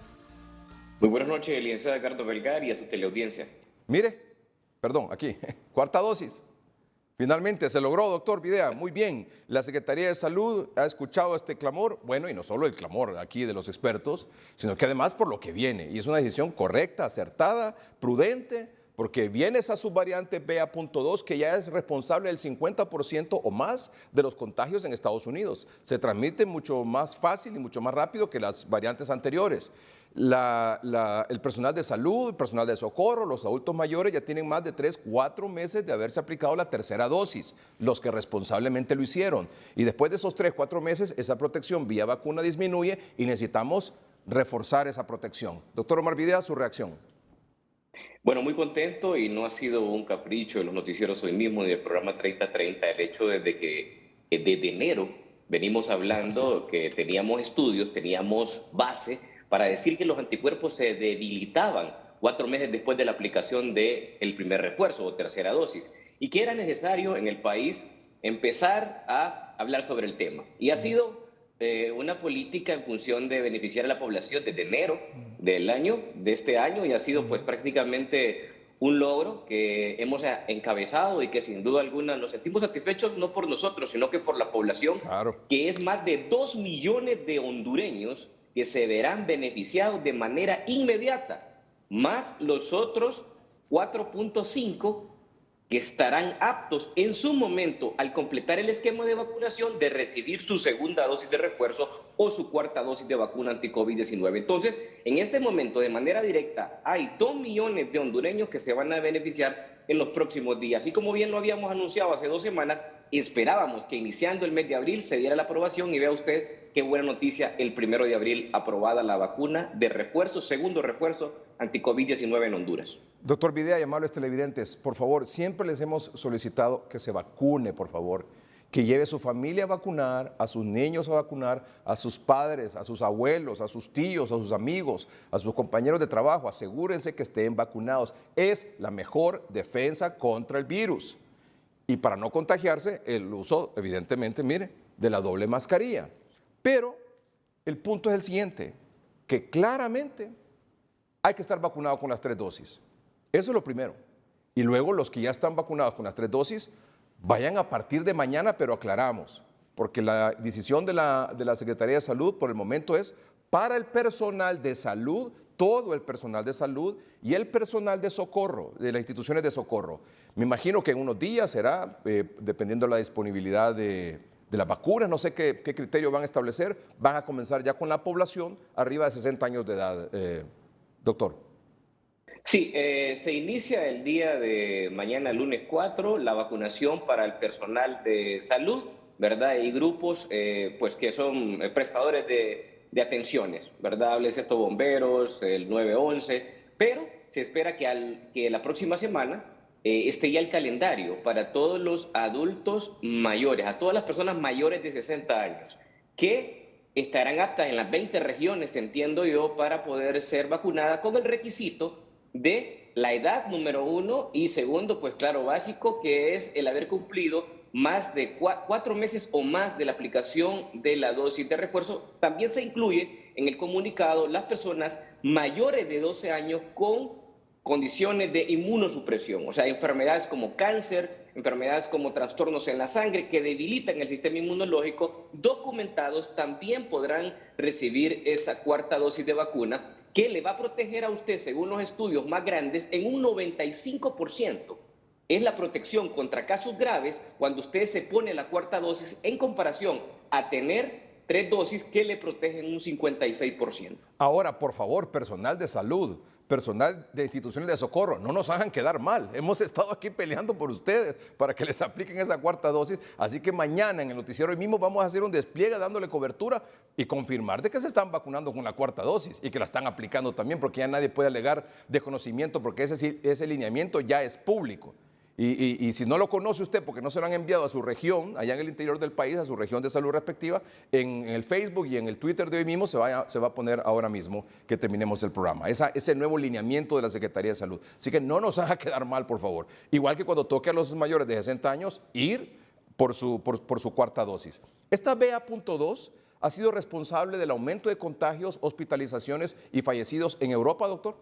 Muy buenas noches, licenciado Edgardo Belgar y a su teleaudiencia. Mire, perdón, aquí, cuarta dosis. Finalmente se logró, doctor Videa, muy bien. La Secretaría de Salud ha escuchado este clamor, bueno, y no solo el clamor aquí de los expertos, sino que además por lo que viene. Y es una decisión correcta, acertada, prudente, porque viene esa subvariante BA.2 que ya es responsable del 50% o más de los contagios en Estados Unidos. Se transmite mucho más fácil y mucho más rápido que las variantes anteriores. El personal de salud, el personal de socorro, los adultos mayores ya tienen más de 3-4 meses de haberse aplicado la tercera dosis, los que responsablemente lo hicieron. Y después de esos 3-4 meses, esa protección vía vacuna disminuye y necesitamos reforzar esa protección. Doctor Omar Videa, su reacción. Bueno, muy contento y no ha sido un capricho de los noticieros hoy mismo ni del programa 3030 el hecho desde que desde enero venimos hablando que teníamos estudios, teníamos base para decir que los anticuerpos se debilitaban 4 meses después de la aplicación del primer refuerzo o tercera dosis y que era necesario en el país empezar a hablar sobre el tema. Y ha sido una política en función de beneficiar a la población desde enero de este año y ha sido pues prácticamente un logro que hemos encabezado y que sin duda alguna nos sentimos satisfechos no por nosotros, sino que por la población, que es más de 2 millones de hondureños que se verán beneficiados de manera inmediata, más los otros 4.5 que estarán aptos en su momento al completar el esquema de vacunación de recibir su segunda dosis de refuerzo o su cuarta dosis de vacuna anti-COVID-19. Entonces, en este momento, de manera directa, hay 2 millones de hondureños que se van a beneficiar en los próximos días. Y como bien lo habíamos anunciado hace 2 semanas, esperábamos que iniciando el mes de abril se diera la aprobación y vea usted qué buena noticia, el 1 de abril aprobada la vacuna de refuerzo, segundo refuerzo anti-COVID-19 en Honduras. Doctor Videa y amables televidentes, por favor, siempre les hemos solicitado que se vacune, por favor, que lleve a su familia a vacunar, a sus niños a vacunar, a sus padres, a sus abuelos, a sus tíos, a sus amigos, a sus compañeros de trabajo. Asegúrense que estén vacunados. Es la mejor defensa contra el virus. Y para no contagiarse, el uso, evidentemente, mire, de la doble mascarilla. Pero el punto es el siguiente, que claramente hay que estar vacunado con las 3 dosis. Eso es lo primero. Y luego los que ya están vacunados con las 3 dosis, vayan a partir de mañana, pero aclaramos, porque la decisión de la Secretaría de Salud por el momento es para el personal de salud, todo el personal de salud y el personal de socorro, de las instituciones de socorro. Me imagino que en unos días será, dependiendo de la disponibilidad de las vacunas, no sé qué criterio van a establecer, van a comenzar ya con la población arriba de 60 años de edad, doctor. Sí, se inicia el día de mañana, lunes 4, la vacunación para el personal de salud, ¿verdad? Y grupos pues que son prestadores de atenciones, ¿verdad? Hables estos bomberos, el 911, pero se espera que la próxima semana esté ya el calendario para todos los adultos mayores, a todas las personas mayores de 60 años, que estarán aptas en las 20 regiones, entiendo yo, para poder ser vacunadas con el requisito de la edad, número 1, y segundo, pues claro, básico, que es el haber cumplido más de 4 meses o más de la aplicación de la dosis de refuerzo. También se incluye en el comunicado las personas mayores de 12 años con condiciones de inmunosupresión, o sea, enfermedades como cáncer, enfermedades como trastornos en la sangre que debilitan el sistema inmunológico, documentados, también podrán recibir esa cuarta dosis de vacuna que le va a proteger a usted, según los estudios más grandes, en un 95%. Es la protección contra casos graves cuando usted se pone la cuarta dosis en comparación a tener 3 dosis que le protegen un 56%. Ahora, por favor, personal de salud, personal de instituciones de socorro, no nos hagan quedar mal. Hemos estado aquí peleando por ustedes para que les apliquen esa cuarta dosis. Así que mañana en el noticiero hoy mismo vamos a hacer un despliegue dándole cobertura y confirmar de que se están vacunando con la cuarta dosis y que la están aplicando también, porque ya nadie puede alegar desconocimiento, porque ese lineamiento ya es público. Y si no lo conoce usted porque no se lo han enviado a su región, allá en el interior del país, a su región de salud respectiva, en el Facebook y en el Twitter de hoy mismo se va a poner ahora mismo que terminemos el programa. Ese nuevo lineamiento de la Secretaría de Salud. Así que no nos haga quedar mal, por favor. Igual que cuando toque a los mayores de 60 años, ir por su cuarta dosis. Esta BA.2 ha sido responsable del aumento de contagios, hospitalizaciones y fallecidos en Europa, doctor.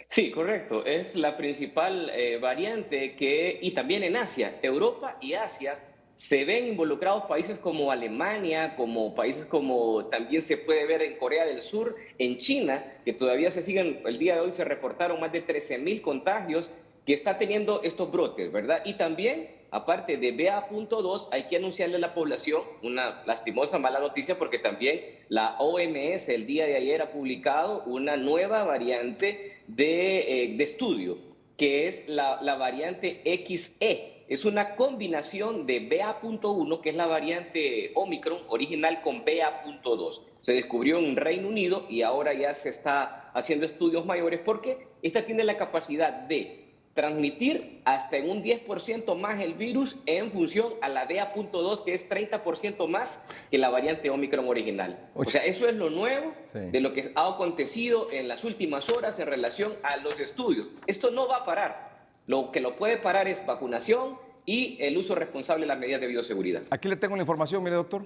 Sí, correcto. Es la principal variante y también en Asia, Europa y Asia, se ven involucrados países como Alemania, como países como también se puede ver en Corea del Sur, en China, que todavía se siguen, el día de hoy se reportaron más de 13,000 contagios que está teniendo estos brotes, ¿verdad? Y también, aparte de BA.2, hay que anunciarle a la población una lastimosa mala noticia porque también la OMS el día de ayer ha publicado una nueva variante de estudio, que es la variante XE. Es una combinación de BA.1, que es la variante Omicron original, con BA.2. Se descubrió en Reino Unido y ahora ya se está haciendo estudios mayores porque esta tiene la capacidad de transmitir hasta en un 10% más el virus en función a la BA.2, que es 30% más que la variante Omicron original. O sea, eso es lo nuevo de lo que ha acontecido en las últimas horas en relación a los estudios. Esto no va a parar. Lo que lo puede parar es vacunación y el uso responsable de las medidas de bioseguridad. Aquí le tengo la información, mire, doctor.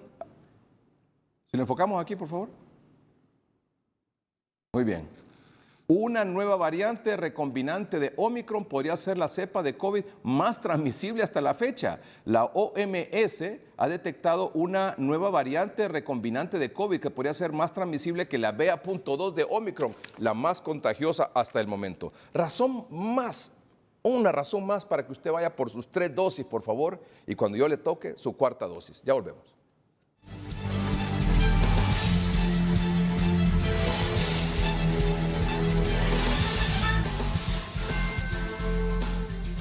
Si lo enfocamos aquí, por favor. Muy bien. Una nueva variante recombinante de Omicron podría ser la cepa de COVID más transmisible hasta la fecha. La OMS ha detectado una nueva variante recombinante de COVID que podría ser más transmisible que la BA.2 de Omicron, la más contagiosa hasta el momento. Una razón más para que usted vaya por sus 3 dosis, por favor, y cuando yo le toque, su cuarta dosis. Ya volvemos.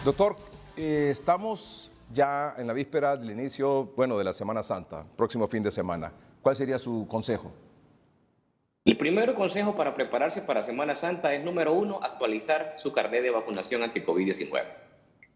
Doctor, estamos ya en la víspera del inicio, de la Semana Santa, próximo fin de semana. ¿Cuál sería su consejo? El primer consejo para prepararse para Semana Santa es, número 1, actualizar su carnet de vacunación anti-COVID-19.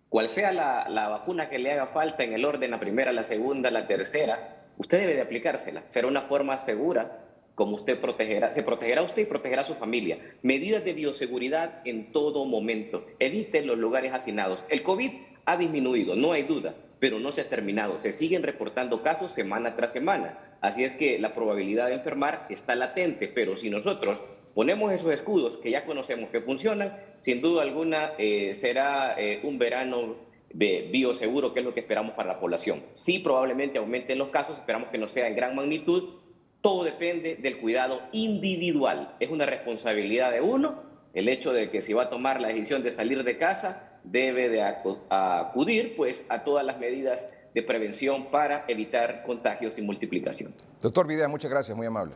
Cual sea la vacuna que le haga falta en el orden, la primera, la segunda, la tercera, usted debe de aplicársela. Será una forma segura como usted se protegerá usted y protegerá a su familia. Medidas de bioseguridad en todo momento. Evite los lugares hacinados. El COVID ha disminuido, no hay duda, pero no se ha terminado. Se siguen reportando casos semana tras semana. Así es que la probabilidad de enfermar está latente, pero si nosotros ponemos esos escudos que ya conocemos que funcionan, sin duda alguna será un verano bioseguro, que es lo que esperamos para la población. Sí, probablemente aumenten los casos, esperamos que no sea en gran magnitud. Todo depende del cuidado individual. Es una responsabilidad de uno. El hecho de que si va a tomar la decisión de salir de casa, debe de acudir pues a todas las medidas de prevención para evitar contagios y multiplicación. Doctor Videa, muchas gracias, muy amable.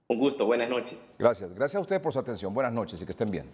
Un gusto, buenas noches. Gracias. Gracias a ustedes por su atención. Buenas noches y que estén bien.